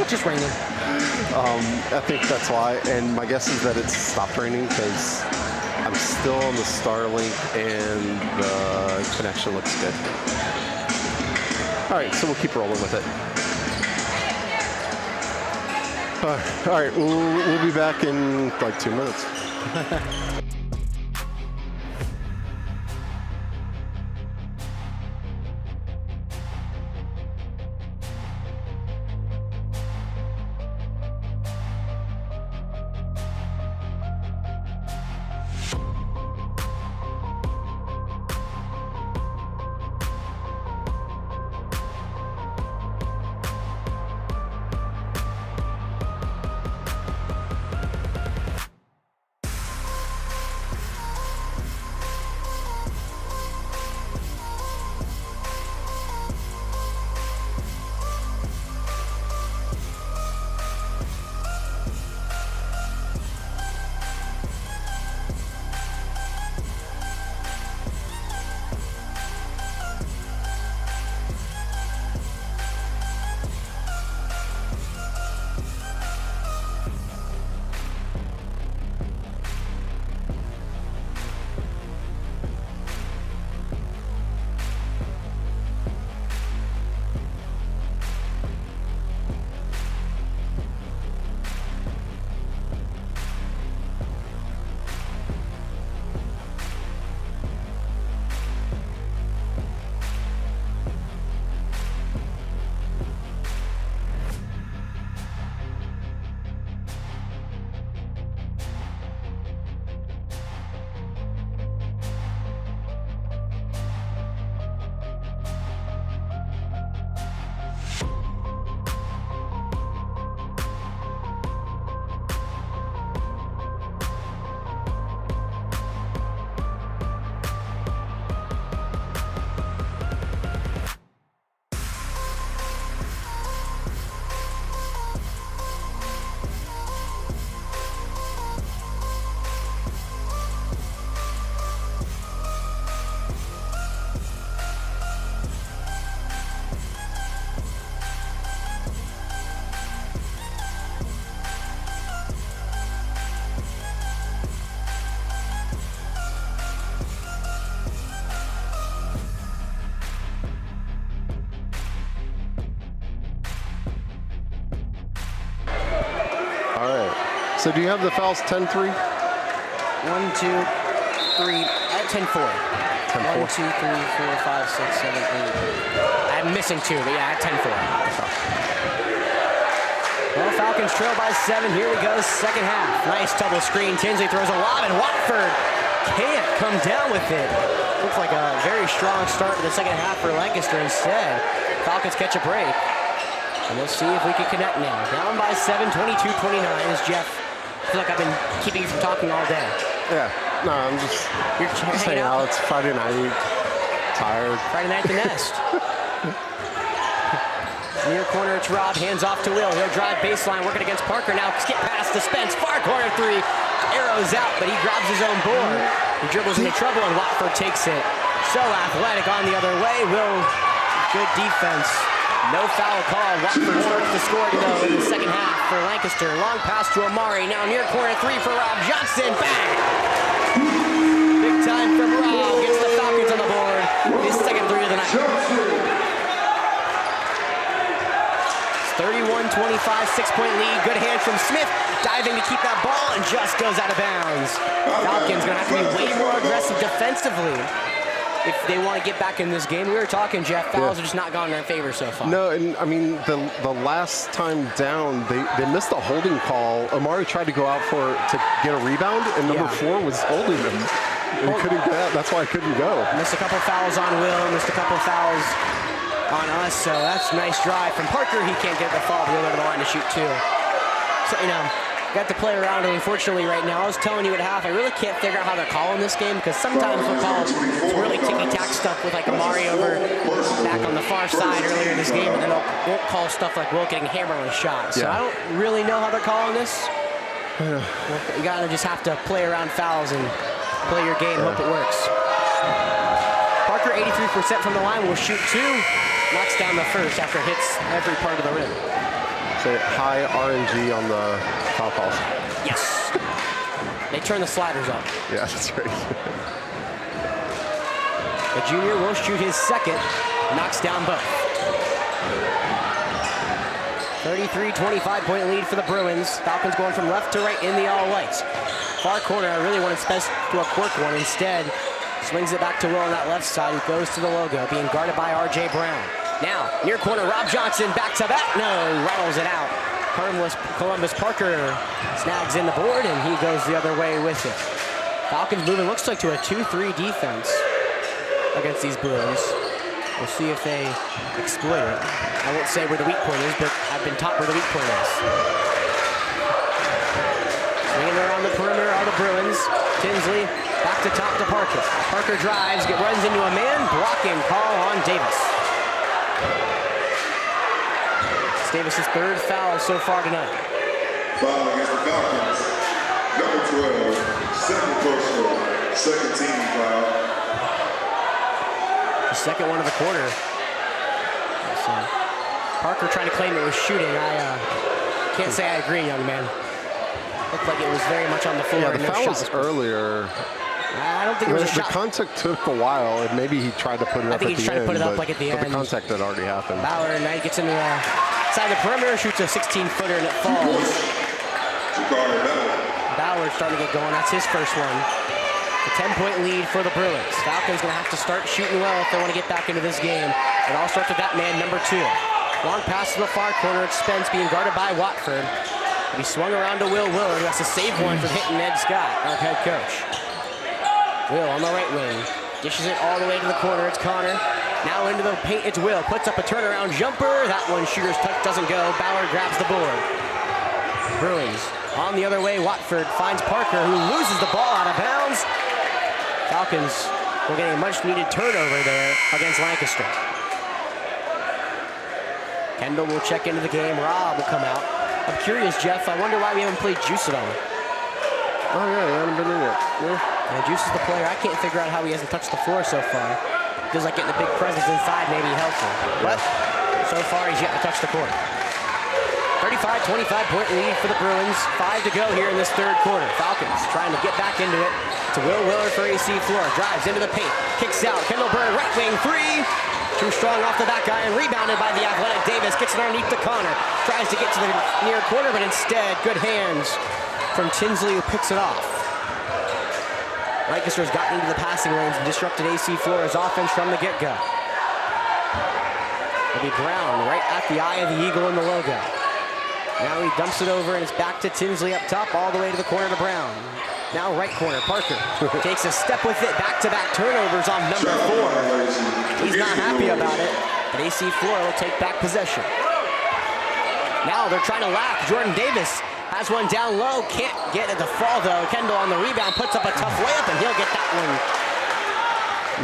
Just raining. I think that's why, and my guess is that it's stopped raining because I'm still on the Starlink and the connection looks good. All right, so we'll keep rolling with it. All right, we'll be back in like 2 minutes. So do you have the fouls 10-3? 1, 2, 3. At 10-4. 1, 2, 3, 4, 5, 6, 7, 8. I'm missing 2, but yeah, at 10-4. Well, Falcons trail by 7. Here we go, second half. Nice double screen. Tinsley throws a lob, and Watford can't come down with it. Looks like a very strong start to the second half for Lancaster. Instead, Falcons catch a break. And we'll see if we can connect now. Down by 7, 22-29 is Jeff. I feel like I've been keeping you from talking all day. Yeah. No, I'm just hanging out. It's Friday night. Tired. Friday night at the Nest. Near corner, it's Rob. Hands off to Will. He'll drive baseline, working against Parker. Now skip past the Spence. Far corner 3. Arrows out, but he grabs his own board. He dribbles into trouble, and Watford takes it. So athletic on the other way. Will, good defense. No foul call. Watford starts to score though in the second half for Lancaster. Long pass to Amari. Now near corner 3 for Rob Johnson. Bang! Big time from Rob. Gets the Falcons on the board. His second 3 of the night. 31-25, 6-point lead. Good hand from Smith. Diving to keep that ball and just goes out of bounds. Falcons gonna have to be way more aggressive defensively if they want to get back in this game. We were talking, Jeff, fouls are just not gone in their favor so far. No, and I mean, the last time down, they missed a holding call. Amari tried to go out to get a rebound, and number 4 was holding him. And he couldn't get out. That's why I couldn't go. Missed a couple fouls on Will, missed a couple fouls on us, so that's a nice drive from Parker. He can't get the foul, but he'll go to the line to shoot 2. So, got to play around it, unfortunately, right now. I was telling you at half, I really can't figure out how they're calling this game, because sometimes we'll call some really ticky-tack stuff with like Amari over back on the far side earlier in this game, and then they'll won't call stuff like Will getting hammered on a shot. So I don't really know how they're calling this. You gotta just have to play around fouls and play your game, hope it works. Parker, 83% from the line, will shoot 2. Knocks down the first after hits every part of the rim. So high RNG on the foul calls. Yes. They turn the sliders up. Yeah, that's right. The junior will shoot his second. Knocks down both. 33, 25-point lead for the Bruins. Falcons going from left to right in the all-whites. Far corner, I really wanted Spence to a quirk one. Instead, swings it back to Will on that left side, who goes to the logo, being guarded by R.J. Brown. Now, near corner, Rob Johnson, back to back. No, rattles it out. Columbus Parker snags in the board, and he goes the other way with it. Falcons moving, looks like to a 2-3 defense against these Bruins. We'll see if they exploit it. I won't say where the weak point is, but I've been taught where the weak point is. Swinging around the perimeter are the Bruins. Tinsley back to top to Parker. Parker drives, runs into a man, blocking call on Davis. It's Davis's 3rd foul so far tonight. Foul against the Falcons. Number 12, second personal, second team foul. The second one of the quarter. So, Parker trying to claim it was shooting. I can't say I agree, young man. Looked like it was very much on the floor. Yeah, the foul was earlier. I don't think it was a the shot. contact took a while, and maybe he tried to put it up at the end. I think he's trying to put it up like at the end. But the contact had already happened. Bauer now gets into the side of the perimeter, shoots a 16-footer, and it falls. Bauer starting to get going. That's his first one. A 10-point lead for the Bruins. Falcons going to have to start shooting well if they want to get back into this game. It all starts with that man, number 2. Long pass to the far corner. It's Spence being guarded by Watford. He swung around to Will Willard. That's a save one from hitting Ed Scott, our head coach. Will on the right wing. Dishes it all the way to the corner. It's Connor. Now into the paint. It's Will. Puts up a turnaround jumper. That one, shooter's touch doesn't go. Ballard grabs the board. Bruins on the other way. Watford finds Parker, who loses the ball out of bounds. Falcons will get a much-needed turnover there against Lancaster. Kendall will check into the game. Rob will come out. I'm curious, Jeff. I wonder why we haven't played Juice at all. Oh, yeah, he hasn't been in it. Yeah, Juice is the player. I can't figure out how he hasn't touched the floor so far. Feels like getting a big presence inside may be helpful. But so far, he's yet to touch the court. 35-25-point lead for the Bruins. 5 to go here in this 3rd quarter. Falcons trying to get back into it. To Will Willard for AC Flora. Drives into the paint. Kicks out. Kendall Bird, right wing, 3. Too strong off the back iron. Rebounded by the athletic Davis. Gets it underneath the Connor. Tries to get to the near corner, but instead, good hands from Tinsley, who picks it off. Lancaster's gotten into the passing lanes and disrupted AC Flora's offense from the get-go. It'll be Brown right at the eye of the eagle in the logo. Now he dumps it over and it's back to Tinsley up top, all the way to the corner to Brown. Now right corner, Parker takes a step with it, back-to-back turnovers on number 4. He's not happy about it, but AC Flora will take back possession. Now they're trying to lack. Jordan Davis has one down low, can't get it to fall though. Kendall on the rebound, puts up a tough layup, and he'll get that one.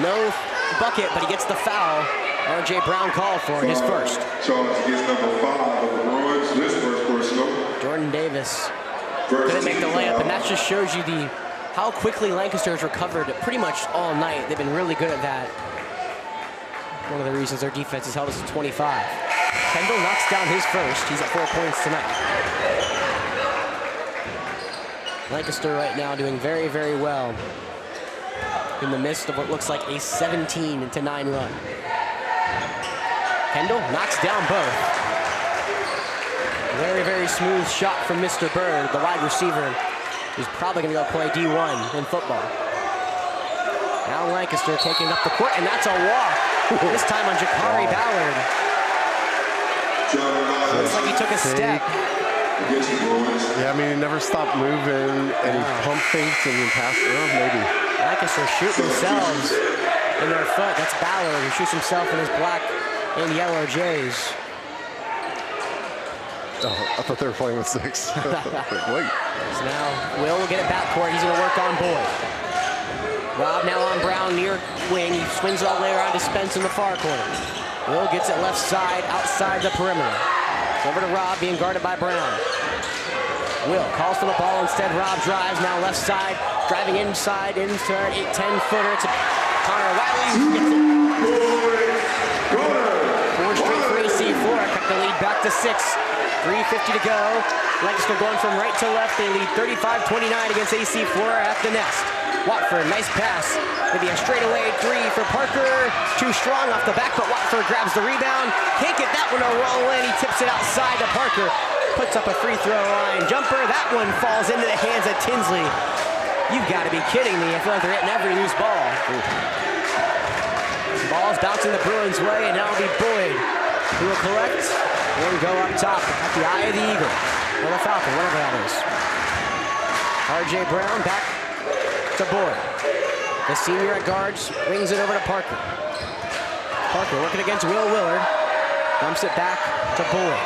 No bucket, but he gets the foul. R.J. Brown called for his first. Charge against number 5 of the Bruins, his first personal. Jordan Davis couldn't make the layup, and that just shows you how quickly Lancaster has recovered pretty much all night. They've been really good at that. One of the reasons their defense has held us to 25. Kendall knocks down his first. He's at 4 points tonight. Lancaster right now doing very, very well in the midst of what looks like a 17-9 run. Kendall knocks down both. Very, very smooth shot from Mr. Bird, the wide receiver, who's probably going to go play D1 in football. Now Lancaster taking up the court, and that's a walk. This time on Jakari Ballard. Looks like he took a step. Yeah, I mean, he never stopped moving, and he pump fakes and he passed. Maybe. Lancaster shoot themselves in their foot. That's Ballard, who shoots himself in his black and yellow Jays. Oh, I thought they were playing with 6. Wait. So now Will get it backcourt. He's going to work on Boyd. Rob now on Brown near wing. He swings all the way around to Spence in the far corner. Will gets it left side, outside the perimeter. Over to Rob, being guarded by Brown. Will calls for the ball instead. Rob drives, now left side, driving inside, inside, 8-10-footer. It's Connor Wiley who gets it. 4 straight for AC Flora, cut the lead back to 6. 3:50 to go. Lancaster going from right to left. They lead 35-29 against AC Flora at the nest. Watford, nice pass. Maybe a straightaway 3 for Parker. Too strong off the back, but Watford grabs the rebound. Can't get that one to roll in. He tips it outside to Parker. Puts up a free throw line jumper. That one falls into the hands of Tinsley. You've got to be kidding me. I feel like they're hitting every loose ball. The ball's bouncing the Bruins' way, and now it'll be Boyd who will collect and go up top at the eye of the eagle. Or the Falcon, whatever that is. R.J. Brown back to Boyd. The senior at guards wings it over to Parker. Parker working against Will Willard. Dumps it back to Boyd.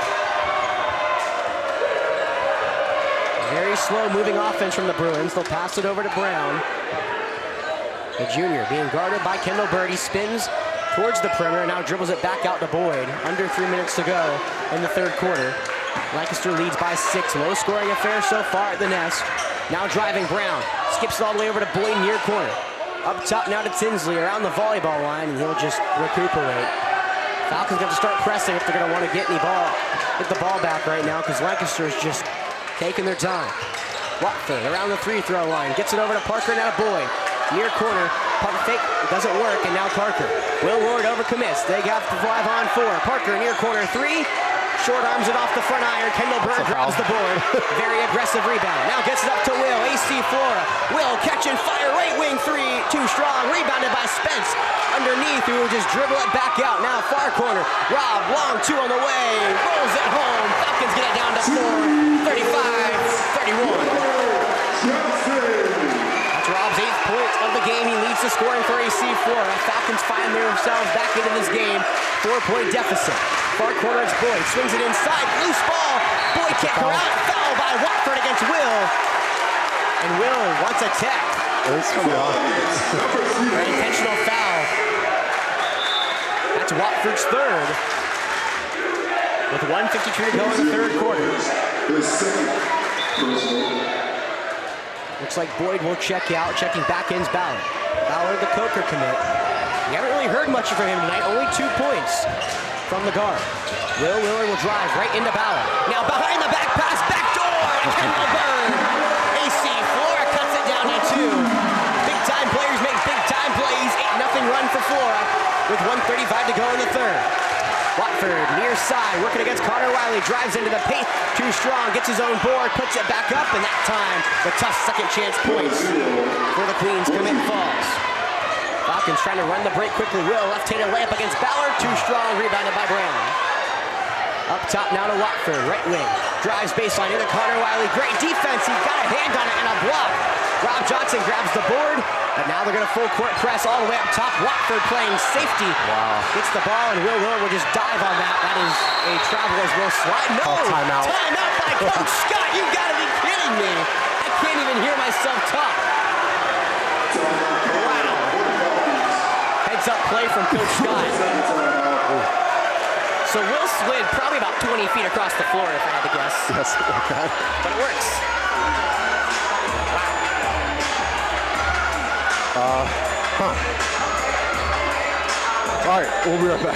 Very slow moving offense from the Bruins. They'll pass it over to Brown. The junior being guarded by Kendall Bird. He spins towards the perimeter, now dribbles it back out to Boyd. Under 3 minutes to go in the third quarter. Lancaster leads by 6. Low scoring affair so far at the nest. Now driving Brown. Skips it all the way over to Boyd near corner. Up top now to Tinsley around the volleyball line, and he'll just recuperate. Falcons got to start pressing if they're going to want to get the ball back right now, because Lancaster is just taking their time. Watford around the free throw line. Gets it over to Parker, now to Boyd. Near corner, pump fake, doesn't work, and now Parker. Will Willard overcommits. They got the 5-on-4. Parker near corner 3. Short arms it off the front iron. Kendall Bird grabs the board. Very aggressive rebound. Now gets it up to Will. AC Flora. Will catch and fire. Right wing 3. Too strong. Rebounded by Spence. Underneath, who will just dribble it back out. Now far corner. Rob, long 2 on the way. Rolls it home. Falcons get it down to 4. 35-31. Rob's 8th point of the game. He leads the scoring for AC Flora. Falcons find themselves back into this game. 4-point deficit. Far corner, it's Boyd. Swings it inside. Loose ball. Boyd can't go out. Foul by Watford against Will. And Will wants a tech. An intentional foul. That's Watford's 3rd. With 1:52 to go in the third quarter. Looks like Boyd will check out. Checking back ends Ballard. Ballard, the Coker commit. We haven't really heard much from him tonight. Only 2 points from the guard. Will Willard will drive right into Ballard. Now behind the back pass, back door to Kendall Bird. AC Flora cuts it down to 2. Big time players make big time plays. 8-0 run for Flora with 1:35 to go in the third. Watford near side, working against Connor Wiley, drives into the paint, too strong, gets his own board, puts it back up, and that time the tough second chance points for the Queens commit falls. Falcons trying to run the break quickly. Will, left-handed layup against Ballard, too strong, rebounded by Brown. Up top now to Watford, right wing, drives baseline into Connor Wiley, great defense, he got a hand on it and a block. Rob Johnson grabs the board, but now they're gonna full court press all the way up top. Watford playing safety. Wow. Gets the ball and Will will just dive on that. That is a travel as Will slide. No! Timeout. Timeout by Coach Scott, you gotta be kidding me. I can't even hear myself talk. Wow. Heads up play from Coach Scott. So Will slid probably about 20 feet across the floor if I had to guess. Yes, okay. But it works. All right, we'll be right back.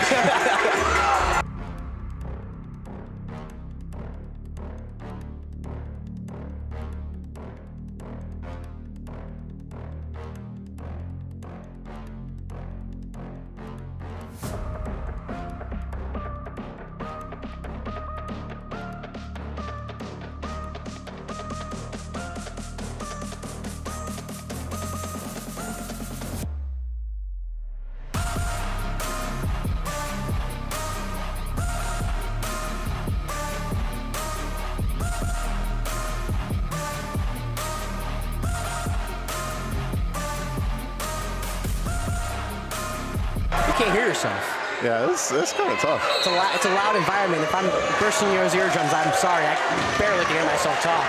You can't hear yourself. Yeah, it's kind of tough. It's a loud environment. If I'm bursting your eardrums, I'm sorry. I barely can hear myself talk.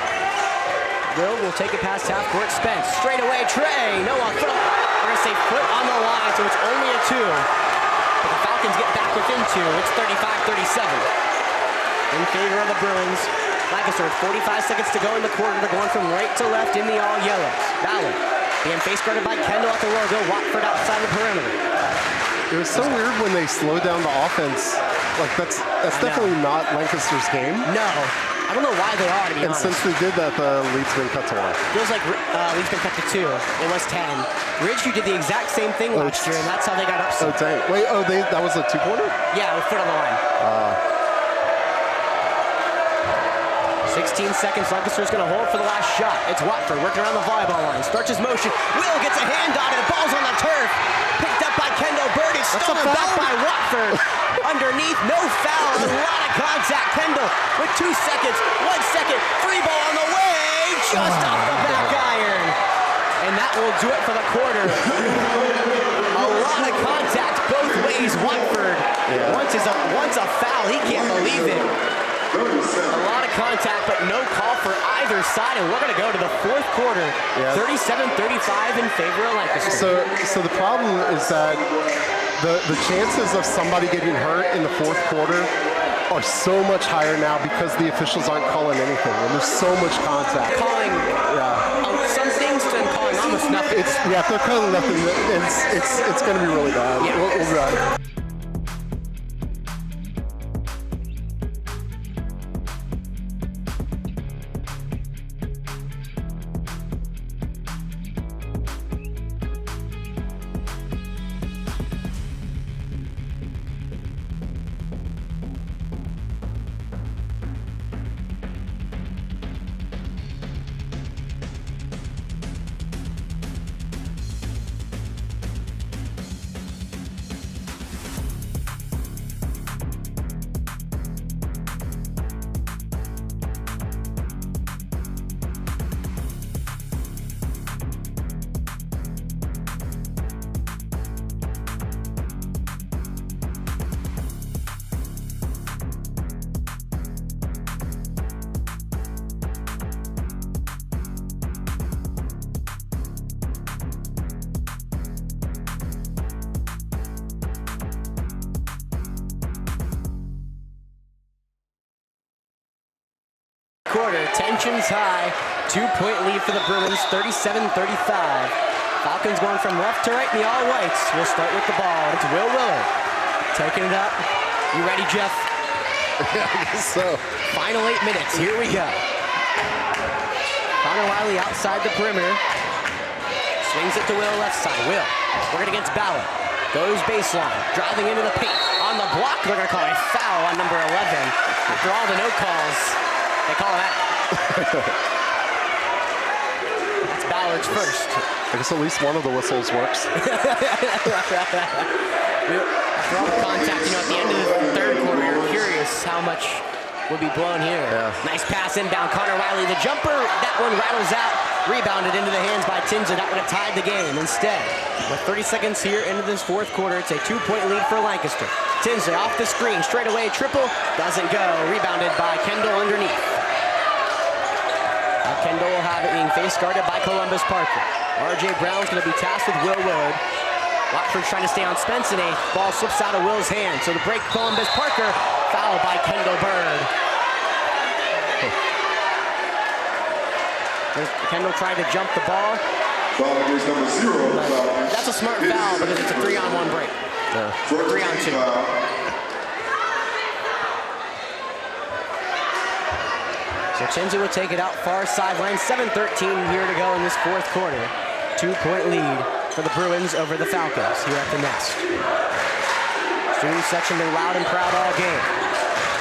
Will take it past half court. Spence straight away. Trey, no on foot. We're gonna say foot on the line, so it's only a 2. But the Falcons get back within 2. It's 35-37 in favor of the Bruins. Lancaster with 45 seconds to go in the quarter. They're going from right to left in the all yellows. Ballard being face guarded by Kendall at the logo. Watford outside the perimeter. It was so weird when they slowed down the offense. Like that's definitely not Lancaster's game. No, I don't know why they are, to be And honest. since they did that, the lead's been cut to 1. Feels like lead's been cut to 2. It was 10. Ridgeview did the exact same thing last year, and that's how they got Oh, upset. dang. Wait, that was a 2-pointer? Yeah, with foot on the line. 16 seconds, Lancaster's gonna hold for the last shot. It's Watford working around the volleyball line. Starts his motion. Will gets a hand on it. The ball's on the turf. Picked up by Kendall Bird. It's stolen back by Watford. Underneath, no foul. A lot of contact. Kendall with 2 seconds. 1 second. Free ball on the way. Just off the back iron. And that will do it for the quarter. A lot of contact both ways. Watford. Yeah. Once a foul. He can't believe it. A lot of contact, but no call for either side, and we're going to go to the fourth quarter. Yeah. 37-35 in favor of Lancaster. So the problem is that the chances of somebody getting hurt in the fourth quarter are so much higher now because the officials aren't calling anything, and there's so much contact. Calling some things and calling almost nothing. If they're calling nothing, it's going to be really bad. Yeah. We'll be right. Quarter, tensions high. 2-point lead for the Bruins, 37-35. Falcons going from left to right in the all whites. We'll start with the ball. It's Will Willard taking it up. You ready, Jeff? Yeah, I guess so. Final 8 minutes. Here we go. Connor Wiley outside the perimeter. Swings it to Will left side. Will working against Ballard. Goes baseline. Driving into the paint. On on the block. They're going to call a foul on number 11. After all the no calls, they call that. That's Ballard's first. I guess at least one of the whistles works. After all the contact, you know, at the end of the third quarter, you're curious how much will be blown here. Yeah. Nice pass inbound. Connor Wiley, the jumper. That one rattles out. Rebounded into the hands by Tinsley. That would have tied the game. Instead, with 30 seconds here into this fourth quarter, it's a 2-point lead for Lancaster. Tinsley off the screen, straight away triple. Doesn't go. Rebounded by Kendall underneath. Now Kendall will have it being face guarded by Columbus Parker. R.J. Brown's going to be tasked with Will Willard. Watford's trying to stay on Spence, and a ball slips out of Will's hand. So the break, Columbus Parker, fouled by Kendall Bird. Kendall tried to jump the ball. Foul against number 0. That's a smart foul because it's a 3-on-1 break. Yeah. 3-on-2. So Tinsley will take it out far sideline. 7:13 here to go in this fourth quarter. 2-point lead for the Bruins over the Falcons here at the Nest. Student section been loud and proud all game.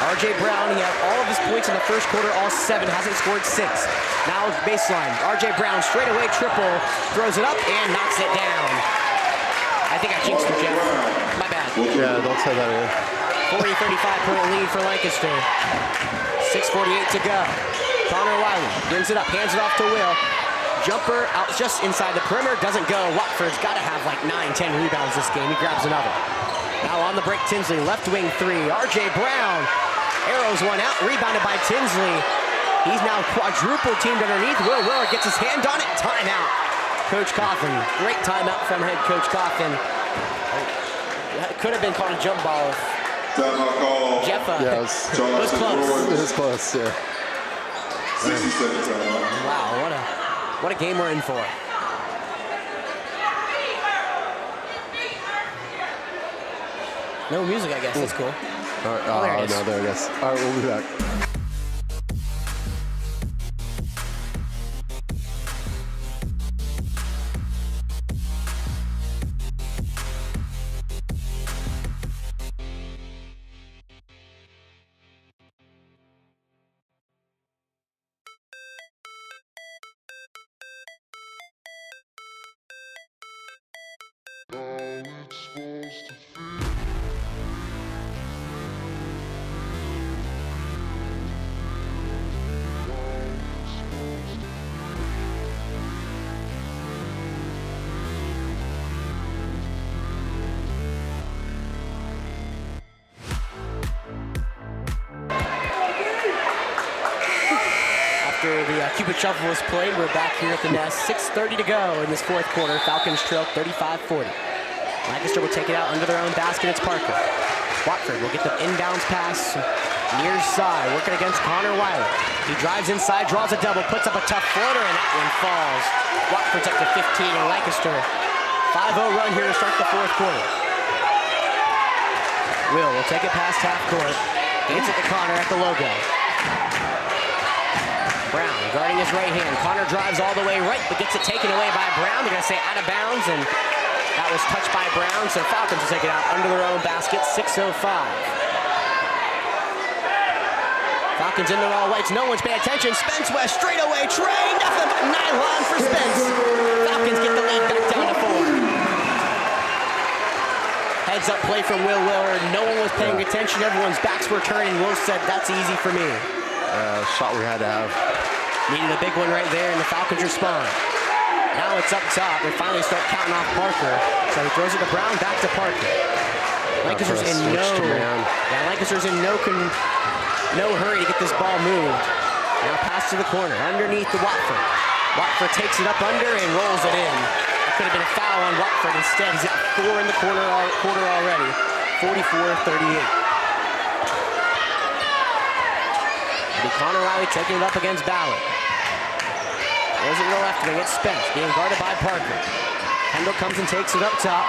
R.J. Brown, he had all of his points in the first quarter, all 7, hasn't scored 6. Now baseline, R.J. Brown straight away triple, throws it up and knocks it down. I think I jinxed him, Jeff. My bad. Yeah, don't say that again. 40-35-point lead for Lancaster. 6:48 to go. Connor Wiley brings it up, hands it off to Will. Jumper out just inside the perimeter, doesn't go. Watford's got to have like 9-10 rebounds this game. He grabs another. Now on the break, Tinsley, left wing 3. R.J. Brown arrows one out, rebounded by Tinsley. He's now quadruple teamed underneath. Will Willard gets his hand on it. Timeout. Coach Coffin. Great timeout from head coach Coffin. That could have been called a jump ball if Timeout call. Jeff Yeah, was close. it was close, yeah. 60-second timeout. Wow, what a game we're in for. No music, I guess. That's cool. All right, Oh, there it is. no, there it is. All right, we'll be back. After the Cupid Shuffle was played, we're back here at the Nest. 6:30 to go in this fourth quarter. Falcons trail 35-40. Lancaster will take it out under their own basket. It's Parker. Watford will get the inbounds pass near side, working against Connor Wiley. He drives inside, draws a double, puts up a tough floater, and that one falls. Watford's up to 15, and Lancaster 5-0 run here to start the fourth quarter. Will take it past half court. Hands it to Connor at the logo. Brown guarding his right hand. Connor drives all the way right, but gets it taken away by Brown. They're going to say out of bounds, and that was touched by Brown, so Falcons will take it out under their own basket, 6:05. Falcons in their all whites. No one's paying attention. Spence West straight away. Trey, nothing but nylon for Spence. Falcons get the lead back down to 4. Heads up play from Will Willard. No one was paying attention. Everyone's backs were turning. Will said, that's easy for me. Shot we had to have. Needed a big one right there, and the Falcons respond. Now it's up top. They finally start counting off Parker. So he throws it to Brown, back to Parker. Lancaster's in Lancaster's in no hurry to get this ball moved. Now pass to the corner, underneath the Watford. Watford takes it up under and rolls it in. That could have been a foul on Watford. Instead, he's got 4 in the quarter already. 44-38. Connor Riley taking it up against Ballard. Throws it to the left wing. It's Spence being guarded by Parker. Kendall comes and takes it up top.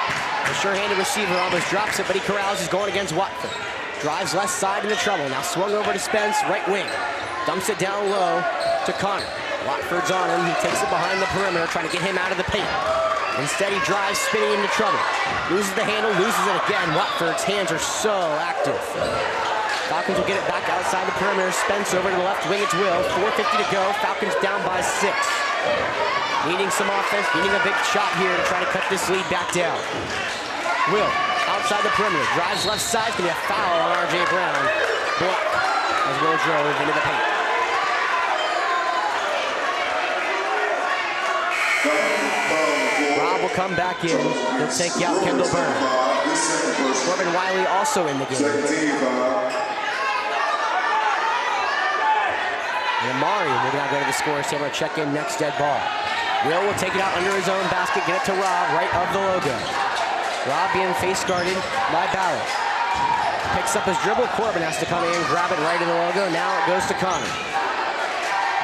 The sure-handed receiver almost drops it, but he corrals. He's going against Watford. Drives left side into trouble. Now swung over to Spence, right wing. Dumps it down low to Connor. Watford's on him. He takes it behind the perimeter, trying to get him out of the paint. Instead, he drives, spinning into trouble. Loses the handle, loses it again. Watford's hands are so active. Falcons will get it back outside the perimeter. Spence over to the left wing, it's Will. 4:50 to go. Falcons down by 6. Needing some offense, needing a big shot here to try to cut this lead back down. Will, outside the perimeter, drives left side. It's going to be a foul on R.J. Brown. Block as Will drove into the paint. Rob will come back in. He'll take out Kendall Byrne. Corbin Wiley also in the game. And Amari will now go to the scorer's table to check in next dead ball. Will take it out under his own basket, get it to Rob, right of the logo. Rob being face guarded by Ballard. Picks up his dribble. Corbin has to come in, grab it right in the logo. Now it goes to Connor.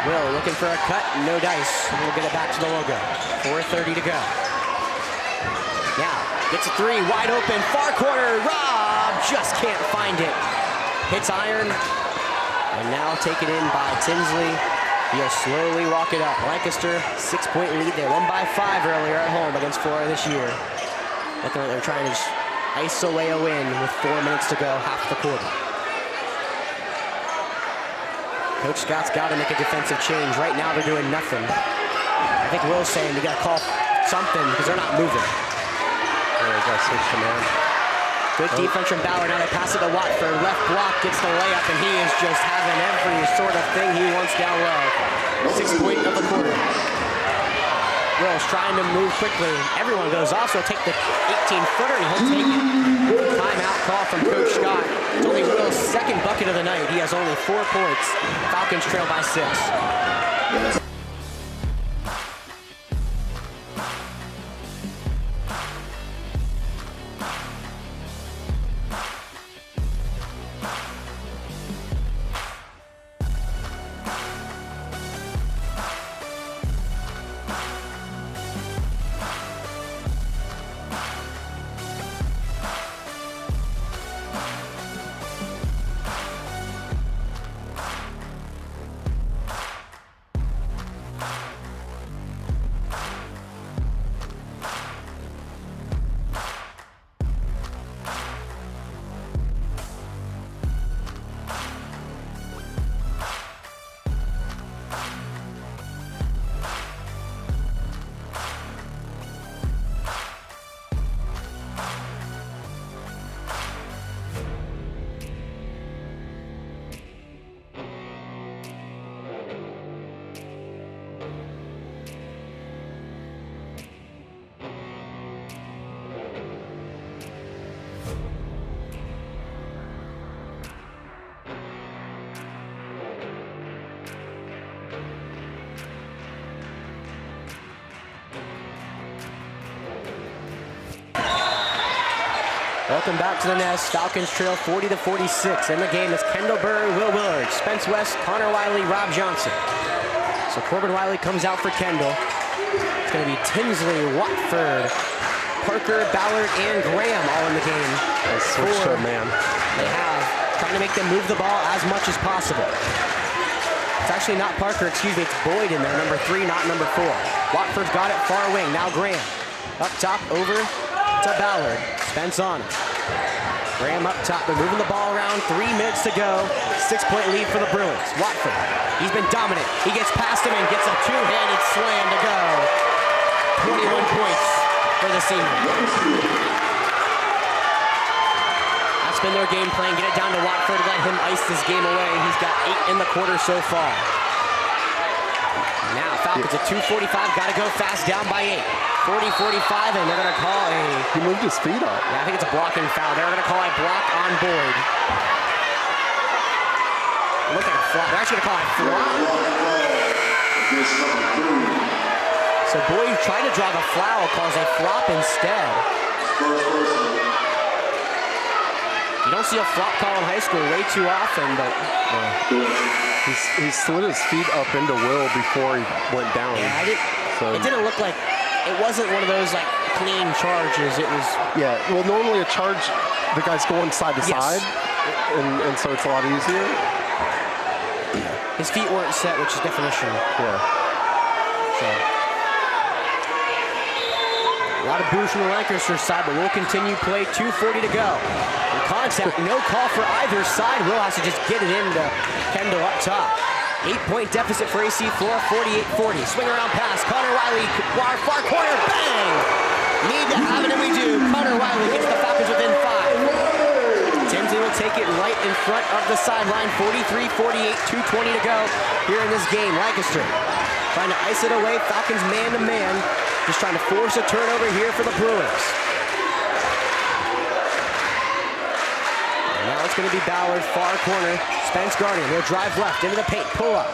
Will looking for a cut, no dice. We'll get it back to the logo. 4:30 to go. Now, gets a three, wide open, far corner. Rob just can't find it. Hits iron, and now taken in by Tinsley. He'll slowly walk it up. Lancaster, 6-point lead. They won by 5 earlier at home against Flora this year. Looking like they're trying to just ice away a win with 4 minutes to go, half the quarter. Coach Scott's got to make a defensive change. Right now, they're doing nothing. I think Will's saying they got to call something because they're not moving. There you go, switch to man. Good defense from Ballard. Now they pass it to Watford. Left block gets the layup, and he is just having every sort of thing he wants down low. 6-point of the quarter. Will's trying to move quickly. Everyone goes off, so he'll take the 18-footer, and he'll take it. Timeout call from Coach Scott. It's only Will's second bucket of the night. He has only 4 points. Falcons trail by 6. Welcome back to the nest. Falcons trail 40-46. In the game is Kendall Byrne, Will Willard, Spence West, Connor Wiley, Rob Johnson. So Corbin Wiley comes out for Kendall. It's going to be Tinsley, Watford, Parker, Ballard, and Graham all in the game. They switched to a man. They have, trying to make them move the ball as much as possible. It's actually not Parker, excuse me, it's Boyd in there, number 3, not number 4. Watford's got it far wing, now Graham. Up top, over to Ballard. Spence on it. Graham up top, they're moving the ball around, 3 minutes to go. 6-point lead for the Bruins. Watford, he's been dominant. He gets past him and gets a two-handed slam to go. 21 points for the senior. That's been their game plan. Get it down to Watford, let him ice this game away. He's got 8 in the quarter so far. Now Falcons at 2:45, gotta go fast, down by 8. 40-45, and they're gonna call a... He moved his feet up. Yeah, I think it's a blocking foul. They're gonna call a block on Boyd. Look at a flop. They're actually gonna call it a flop. So Boyd tried to draw the foul, calls a flop instead. You don't see a flop call in high school way too often, but... He slid his feet up into Will before he went down. Yeah, it didn't look like... It wasn't one of those, like, clean charges. It was... Yeah, well, normally a charge, the guys going side to side, and so it's a lot easier. His feet weren't set, which is definition. Yeah. So... A lot of boos from the Lancaster side, but we'll continue play. 2:40 to go. And contact, no call for either side. Will has to just get it into Kendall up top. 8-point deficit for AC Flora, 48-40. Swing around pass, Connor Wiley, far corner, bang! Need to have it, and we do. Connor Wiley gets the Falcons within 5. Tinsley will take it right in front of the sideline, 43-48, 2:20 to go here in this game. Lancaster trying to ice it away, Falcons man-to-man, just trying to force a turnover here for the Bruins. Now it's going to be Ballard, far corner. Spence Guardian will drive left into the paint, pull up.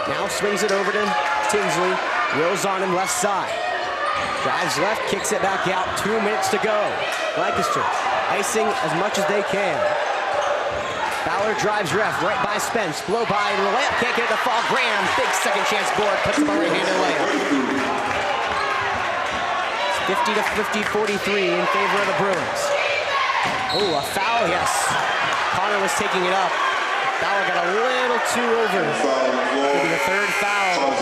Now swings it over to Tinsley. Wills on him left side. Drives left, kicks it back out. 2 minutes to go. Lancaster icing as much as they can. Ballard drives left, right by Spence. Blow by, the layup can't get it to fall. Graham, big second chance board, puts up a right-handed layup. 50-50, 43 in favor of the Bruins. Oh, a foul, yes. Connor was taking it up. Ballard got a little too over. Maybe the third foul.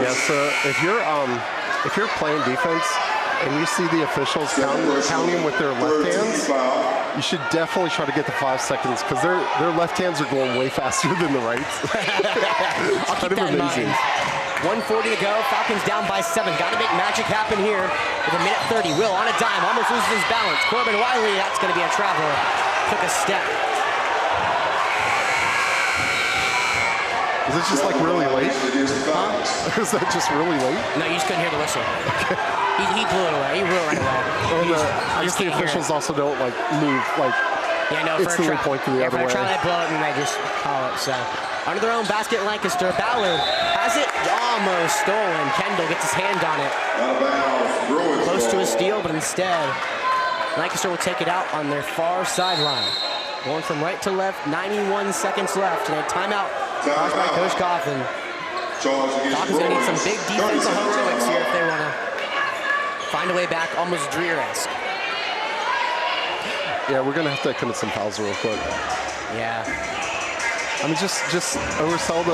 Yeah, so if you're playing defense and you see the officials counting with their left hands, you should definitely try to get the 5 seconds because their left hands are going way faster than the rights. I'll keep that in mind. 1:40 to go. Falcons down by 7. Got to make magic happen here with 1:30. Will on a dime, almost loses his balance. Corbin Wiley, that's going to be a traveler. Took a step. Is it just like really late? Huh? Is that just really late? No, you just couldn't hear the whistle. He blew it away. He blew it right away. Well, I guess the officials also don't like move like. Yeah, no, it's the point to the other way. For a try, they blow it and they just call it. So under their own basket, Lancaster. Ballard has it almost stolen. Kendall gets his hand on it. Close to a steal, but instead, Lancaster will take it out on their far sideline. Going from right to left, 91 seconds left, and a timeout caused by Coach Coughlin. Falcons gonna need some big defensive heroics here if they want to find a way back, almost Dreer-esque. Yeah, we're gonna have to commit some fouls real quick. Yeah. I mean, just oversell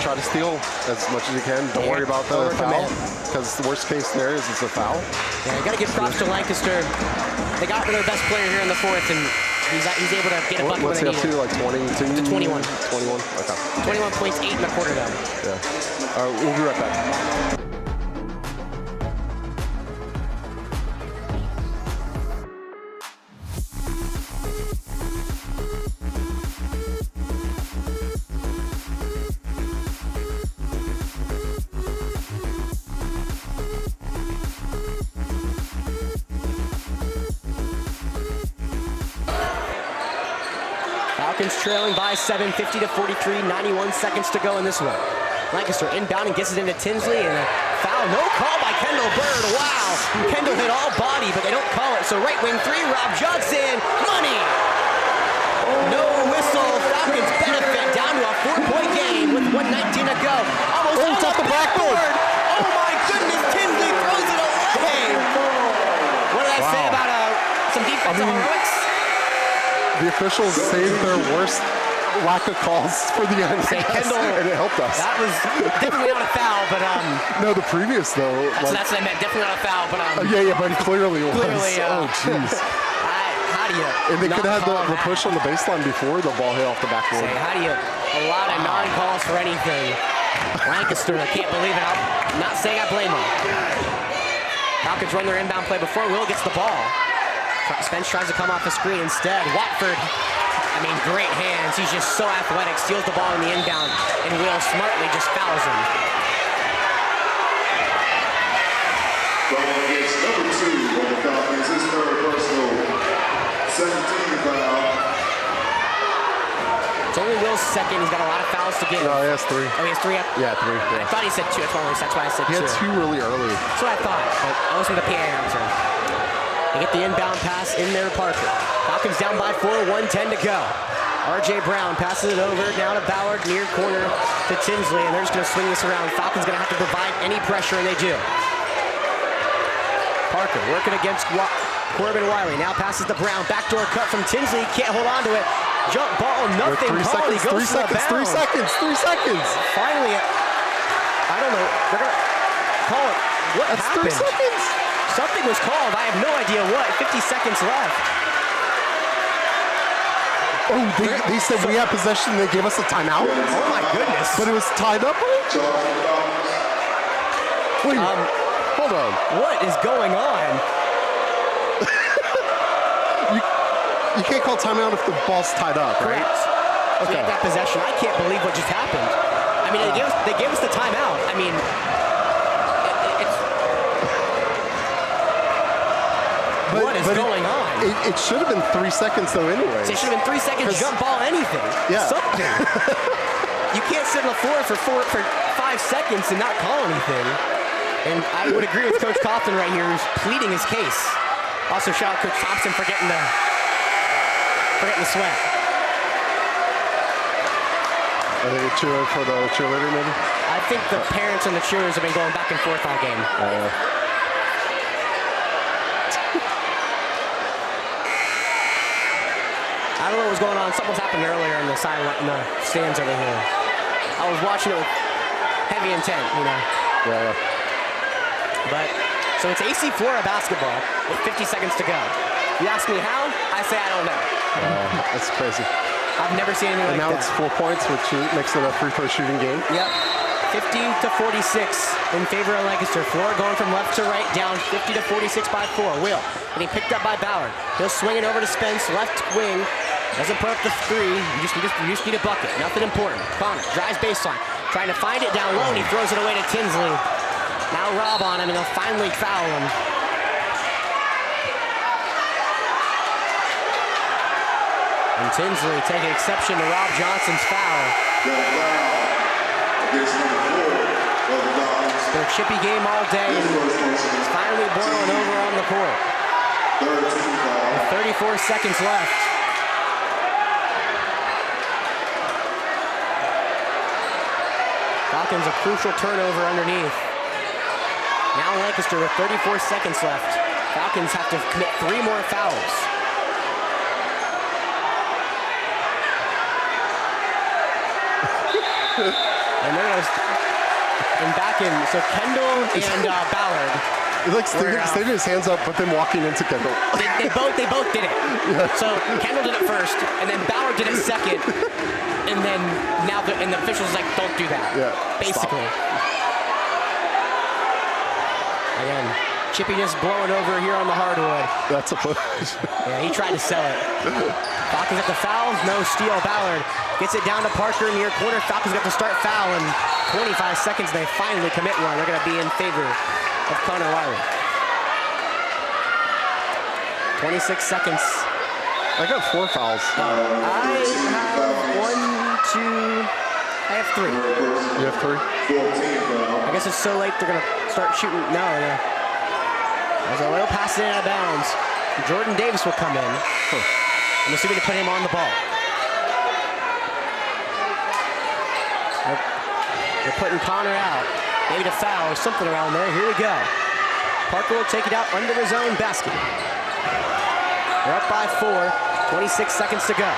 try to steal as much as you can. Don't worry about the foul, because the worst case scenario is it's a foul. Yeah, you got to give props to Lancaster. They got their best player here in the fourth, and he's able to get a bucket when they need it. What's he up to, like 22? To 21. 21, okay. 21 points, 8 in the quarter though. Yeah. All right, we'll be right back. Falcons trailing by 7, 50-43, 91 seconds to go in this one. Lancaster inbound and gets it into Tinsley, and a foul, no call by Kendall Bird. Wow, Kendall hit all body, but they don't call it. So right wing 3, Rob Johnson, money. No whistle, Falcons benefit, down to a 4-point game with 1:19 to go. Almost off the backboard. Oh my goodness, Tinsley throws it away. What did I say about some defensive heroics? The officials saved their worst lack of calls for the end, and it helped us. That was definitely not a foul, but no, the previous though. That's what I meant. Definitely not a foul, but yeah, but it clearly was. Oh jeez. How do you? And they could have had the push on the baseline before the ball hit off the backboard. How do you? A lot of non-calls for anything. Lancaster, I can't believe it. I'm not saying I blame them. Falcons run their inbound play before Will gets the ball. Spence tries to come off the screen instead. Watford, I mean, great hands. He's just so athletic, steals the ball in the inbound, and Will smartly just fouls him. Foul against number 2 on the Falcons, his third personal, 17 foul. It's only Will's second. He's got a lot of fouls to give. No, he has 3. Oh, he has 3 up? Yeah, 3. Yeah. I thought he said 2. That's why I said 2. He had 2 really early. That's what I thought, but I listened to the PA announcer. They get the inbound pass in there, Parker. Falcons down by 4, 1:10 to go. R.J. Brown passes it over now to Ballard, near corner to Tinsley, and they're just going to swing this around. Falcons going to have to provide any pressure, and they do. Parker working against Corbin Wiley. Now passes to Brown. Backdoor cut from Tinsley. Can't hold on to it. Jump ball, nothing called. He goes to the bounds. 3 seconds. Finally, I don't know. They're going to call it. What happened? 3 seconds. Something was called. I have no idea what. 50 seconds left. Oh, they said we have possession. They gave us a timeout. Oh my goodness. But it was tied up. Wait, hold on. What is going on? You can't call timeout if the ball's tied up, right? Correct. Okay. We had that possession. I can't believe what just happened. I mean, they gave us the timeout. I mean, what is going on? It should have been 3 seconds though anyways. It should have been 3 seconds, jump ball, anything. Yeah. Something. You can't sit on the floor for 5 seconds and not call anything. And I would agree with Coach Coughlin right here, who's pleading his case. Also shout out Coach Thompson for getting the sweat. Are they cheering for the cheerleader maybe? I think the parents and the cheerers have been going back and forth all game. I don't know what was going on. Something was happening earlier in the stands over here. I was watching it with heavy intent, you know. Yeah. But, so it's AC Flora basketball with 50 seconds to go. You ask me how? I say I don't know. That's crazy. I've never seen anything like that. And now it's 4 points, which makes it a free throw shooting game. Yep. 50-46 in favor of Lancaster. Flora going from left to right, down 50-46 by 4. Will getting picked up by Ballard. He'll swing it over to Spence, left wing. Doesn't put up the three. You just need a bucket. Nothing important. Connor drives baseline, trying to find it down low, and he throws it away to Tinsley. Now Rob on him, and they'll finally foul him. And Tinsley taking exception to Rob Johnson's foul. It's been a chippy game all day, and it's finally boiling over on the court. With 34 seconds left. Falcons a crucial turnover underneath. Now Lancaster with 34 seconds left. Falcons have to commit 3 more fouls. And back in, so Kendall and Ballard. He like stayed his hands up, but then walking into Kendall. They both did it. Yeah. So Kendall did it first, and then Ballard did it second, and then now the officials like, don't do that. Yeah. Basically. Stop. Again, Chippy just blowing over here on the hardwood. That's a push. Yeah, he tried to sell it. Falcons at the foul, no steal. Ballard gets it down to Parker near corner. Falcons got to start foul in 25 seconds. They finally commit one. They're going to be in favor of Connor Wiley. 26 seconds. I got 4 fouls. I have 3. You have 3? I guess it's so late they're going to start shooting. No. There's a little pass in out of bounds. Jordan Davis will come in. I'm assuming to put him on the ball. They're putting Connor out. Maybe to foul or something around there. Here we go. Parker will take it out under his own basket. They're up by 4. 26 seconds to go.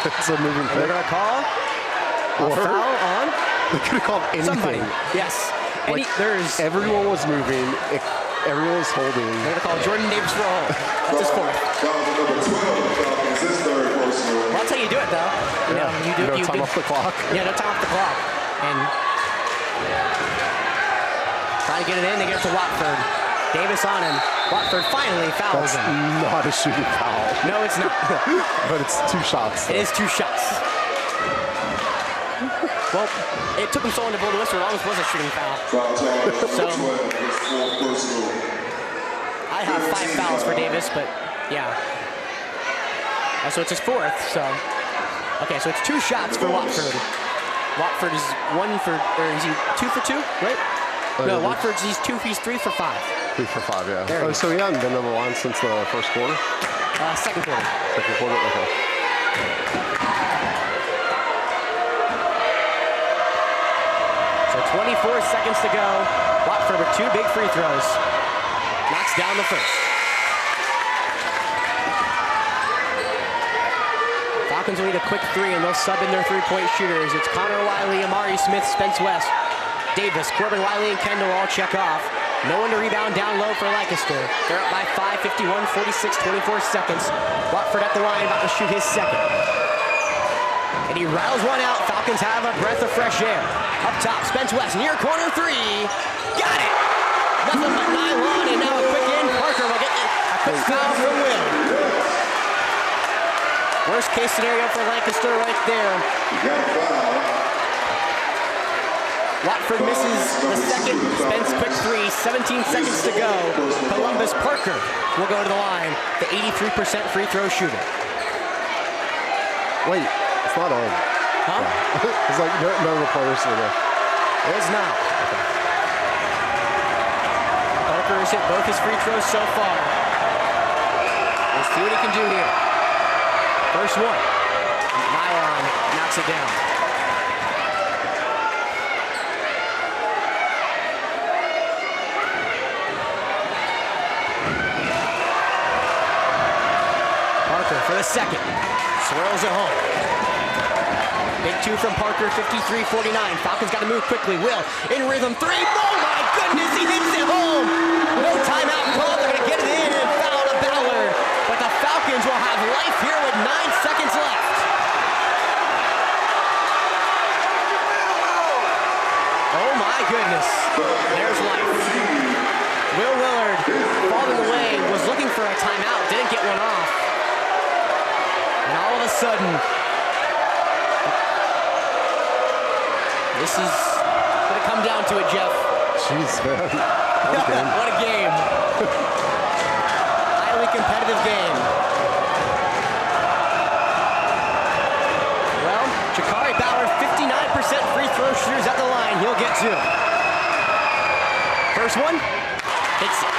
It's a moving thing. They're going to call a foul on. They could have called anything. Somebody. Yes. Everyone was moving. Everyone was holding. They're going to call Jordan Davis for a hold. That's his 4th. Well, that's how you do it, though. You do no time off the clock. Yeah, no time off the clock. And trying to get it in, they get it to Watford. Davis on him. Watford finally fouls him. Not a shooting foul. No, it's not. But it's 2 shots. It is 2 shots. Well, it took him so long to blow the whistle. It almost was a shooting foul. So I have 5 fouls for Davis, but yeah. So it's his 4th. So okay, so it's 2 shots for Watford. Watford is 1 for, or is he 2 for 2? Right? No, Watford's he's 3 for 5. 3 for 5, yeah. So he hadn't been on the line since the first quarter. Second quarter. Second quarter. Okay. So 24 seconds to go. Watford with 2 big free throws. Knocks down the first. Falcons will need a quick 3, and they'll sub in their 3-point shooters. It's Connor Wiley, Amari Smith, Spence West, Davis, Corbin Wiley, and Kendall all check off. No one to rebound down low for Lancaster. They're up by 5, 51, 46, 24 seconds. Watford at the line, about to shoot his second. And he rattles one out. Falcons have a breath of fresh air. Up top, Spence West, near corner three. Got it! Nothing but nylon, and now a quick in. Parker will get a quick foul from Will. Worst case scenario for Lancaster right there. Watford misses the second. Spence quick three, 17 seconds to go. Columbus Parker will go to the line, the 83% free throw shooter. Wait, it's not on. Huh? It's like none of the players are there. It is not. Parker has hit both his free throws so far. We'll see what he can do here. First one. Nylon knocks it down. Parker for the second. Swirls it home. Big two from Parker, 53-49. Falcons got to move quickly. Will in rhythm three. Oh my goodness, he hits it home. No timeout call. They're going to get it in and foul to Ballard. But the Falcons will have life here with 9 seconds left. Oh my goodness. There's life. Will Willard, falling away, was looking for a timeout, didn't get one off. And all of a sudden, this is going to come down to it, Jeff. Jeez, man. What a game. Highly competitive game. Well, Jakari Ballard, 59% free throw shooters at the line. He'll get two. First one, hits it.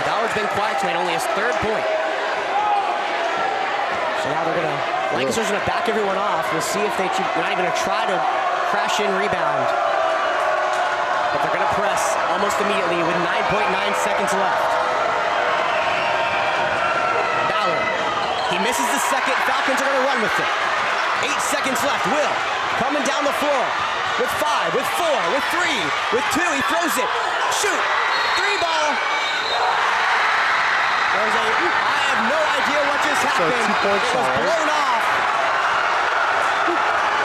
Ballard's been quiet tonight, only his third point. So now they're going to, Lancaster's going to back everyone off. We'll see if they're not even going to try to crash in rebound. But they're going to press almost immediately with 9.9 seconds left. Ballard, he misses the second. Falcons are going to run with it. 8 seconds left. Will coming down the floor with 5, with 4, with 3, with 2. He throws it. Shoot. 3 ball. I have no idea what just happened. It was blown off.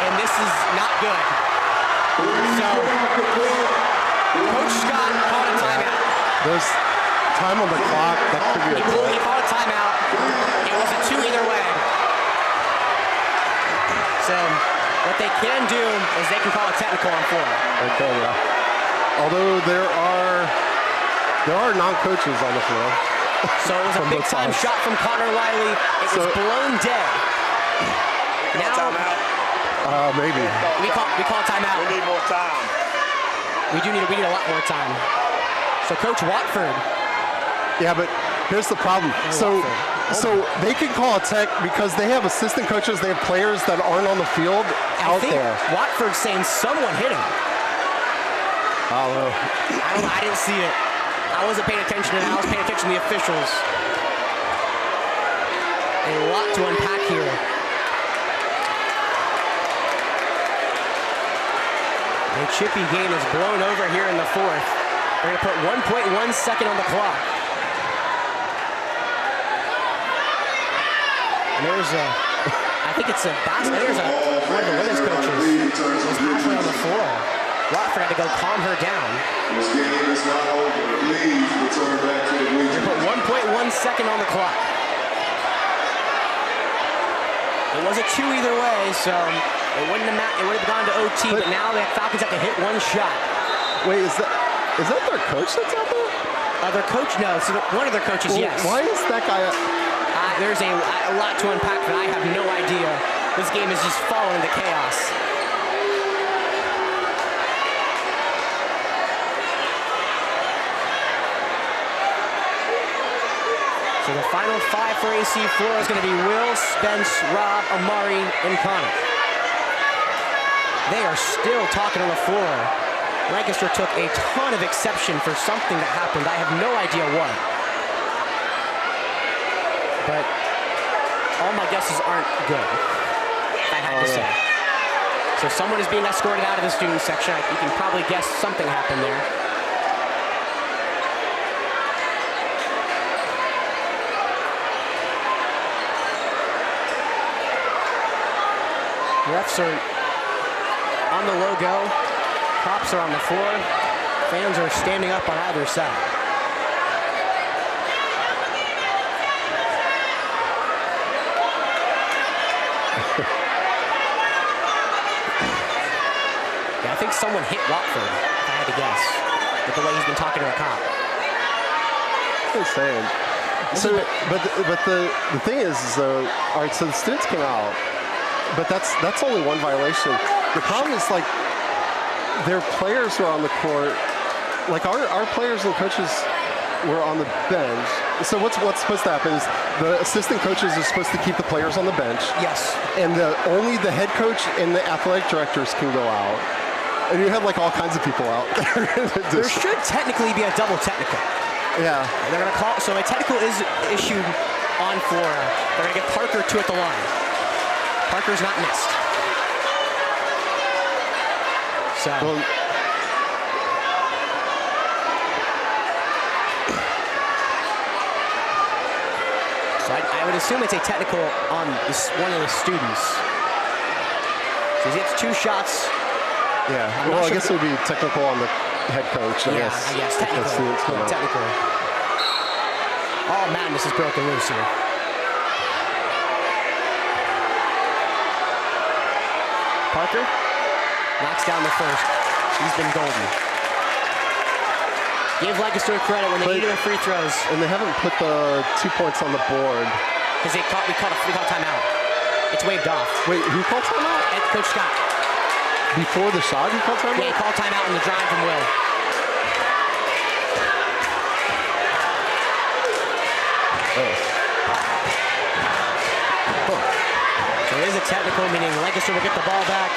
And this is not good. So, Coach Scott called a timeout. There's time on the clock. That could be a tie. He called a timeout. It was a 2 either way. So, what they can do is they can call a technical on 4. Okay, yeah. Although there are non-coaches on the floor. So it was a big-time shot from Connor Wiley. It was blown dead. Now, timeout? Maybe. We call timeout. We need more time. We need a lot more time. So Coach Watford. Yeah, but here's the problem. So they can call a tech because they have assistant coaches. They have players that aren't on the field out there. Watford's saying someone hit him. I don't know. I didn't see it. I wasn't paying attention, and I was paying attention to the officials. A lot to unpack here. A chippy game is blown over here in the fourth. They're going to put 1.1 second on the clock. And there's I think it's a basket. There's one of the women's coaches was halfway on the floor. Watford had to go calm her down. This game is not over. Please return back to the bleachers. They put 1.1 second on the clock. It was a 2 either way, so it wouldn't have gone to OT, but now the Falcons have to hit one shot. Wait, is that their coach that's out there? Their coach, no. So one of their coaches, yes. Why is that guy? There's a lot to unpack, but I have no idea. This game is just falling into chaos. So the final 5 for AC Flora is going to be Will, Spence, Rob, Amari, and Connor. They are still talking on the floor. Lancaster took a ton of exception for something that happened. I have no idea what. But all my guesses aren't good, I have to say. So someone is being escorted out of the student section. You can probably guess something happened there. Refs are on the logo. Props are on the floor. Fans are standing up on either side. Yeah, I think someone hit Watford, if I had to guess, with the way he's been talking to a cop. Just saying. So, but the thing is though, all right, so the students came out, but that's only one violation. The problem is, like, their players were on the court, like our players and coaches were on the bench. So what's supposed to happen is the assistant coaches are supposed to keep the players on the bench. Yes. And only the head coach and the athletic directors can go out. And you have like all kinds of people out there. There should technically be a double technical. Yeah. They're going to call, so a technical is issued on Flora. They're going to get Parker 2 at the line. Parker's not missed. So. Well, so I would assume it's a technical on one of the students. So he gets 2 shots. Yeah. Well, I guess it would be technical on the head coach. I guess technical. Technical. All madness is broken loose here. Parker knocks down the first. He's been golden. Give Lancaster credit when they needed their free throws. And they haven't put the 2 points on the board. Because we called a timeout. It's waved off. Wait, who called timeout? Coach Scott. Before the shot, he called timeout? Yeah, he called timeout on the drive from Will. So it is a technical, meaning Lancaster will get the ball back,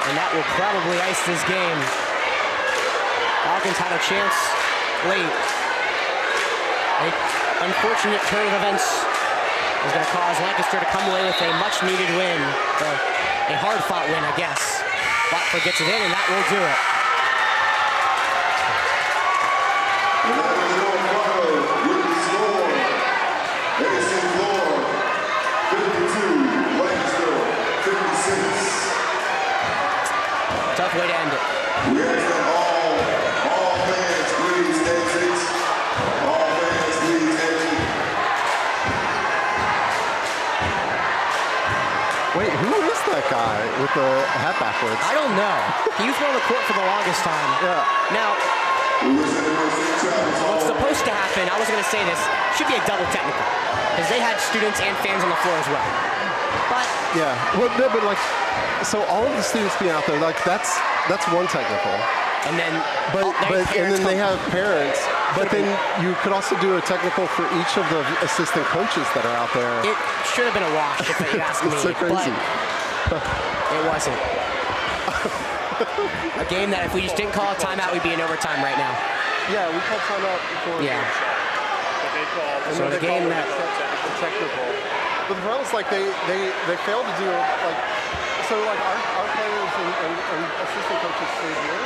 and that will probably ice this game. Falcons had a chance late. An unfortunate turn of events is going to cause Lancaster to come away with a much-needed win. A hard-fought win, I guess. Watford gets it in, and that will do it. With the score, AC Flora 52, Lancaster 56. Tough way to end it. We ask that all fans please exit. All fans please exit. Wait, who is that guy with the hat backwards? I don't know. He was on the court for the longest time. Yeah. Now, what's supposed to happen, I was going to say this, should be a double technical. Because they had students and fans on the floor as well. But Yeah. Well, no, but like, so all of the students being out there, like that's one technical. and then And then they have parents. But then you could also do a technical for each of the assistant coaches that are out there. It should have been a wash if you ask me. It's so crazy. But it wasn't. A game that if we just didn't call a timeout, we'd be in overtime right now. Yeah, we called timeout before. Yeah. So the game that technical. But the problem is like they failed to do like our players and assistant coaches stayed here.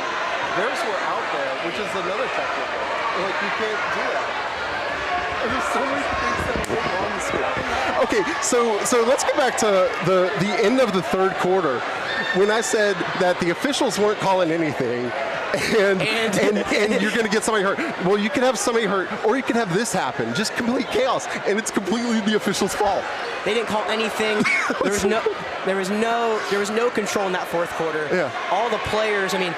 Theirs were out there, which is another technical. Like you can't do that. And there's so many things that went wrong this year. Okay, so let's go back to the end of the third quarter when I said that the officials weren't calling anything. And you're going to get somebody hurt. Well, you can have somebody hurt, or you can have this happen. Just complete chaos, and it's completely the official's fault. they didn't call anything. There was no control in that fourth quarter. Yeah. All the players. I mean,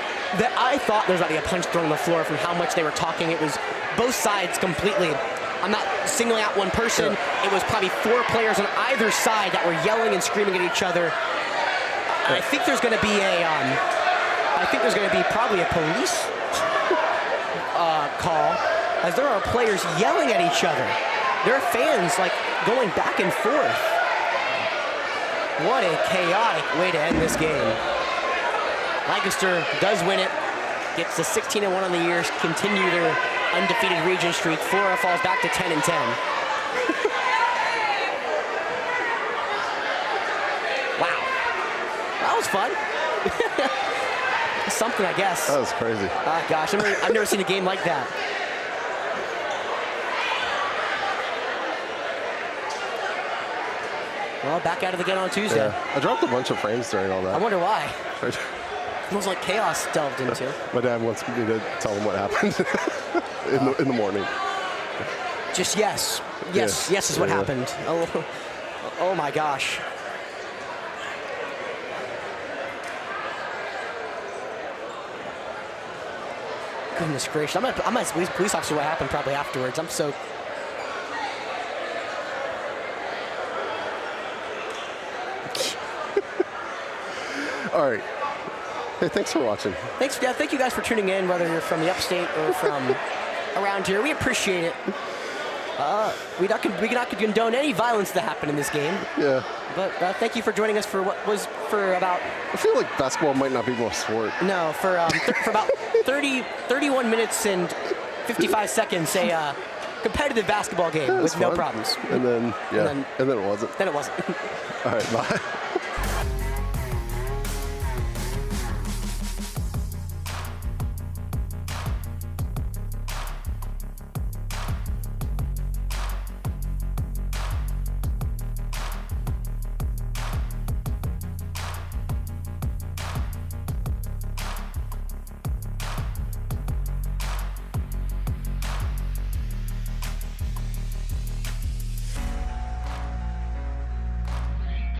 I thought there was about to be a punch thrown on the floor from how much they were talking. It was both sides completely. I'm not singling out one person. Yeah. It was probably 4 players on either side that were yelling and screaming at each other. I think there's going to be probably a police call, as there are players yelling at each other. There are fans like going back and forth. What a chaotic way to end this game. Lancaster does win it, gets the 16-1 on the year, continue their undefeated region streak. Flora falls back to 10-10. Wow, that was fun. Something, I guess. That was crazy. Ah, gosh, I've never seen a game like that. Well, back at it again on Tuesday. Yeah. I dropped a bunch of frames during all that. I wonder why. It was like chaos delved into. My dad wants me to tell him what happened in the morning. Just yes. Yes, yes is what happened. Oh my gosh. Goodness gracious. I'm gonna ask police officer what happened probably afterwards. I'm so... All right. Hey, thanks for watching. Thanks, yeah, thank you guys for tuning in, whether you're from the upstate or from around here. We appreciate it. We cannot condone any violence that happened in this game. Yeah. But thank you for joining us for what was for about... I feel like basketball might not be more sport. No, for about 31 minutes and 55 seconds, a competitive basketball game with no problems. And then, and then it wasn't. Then it wasn't. All right, bye.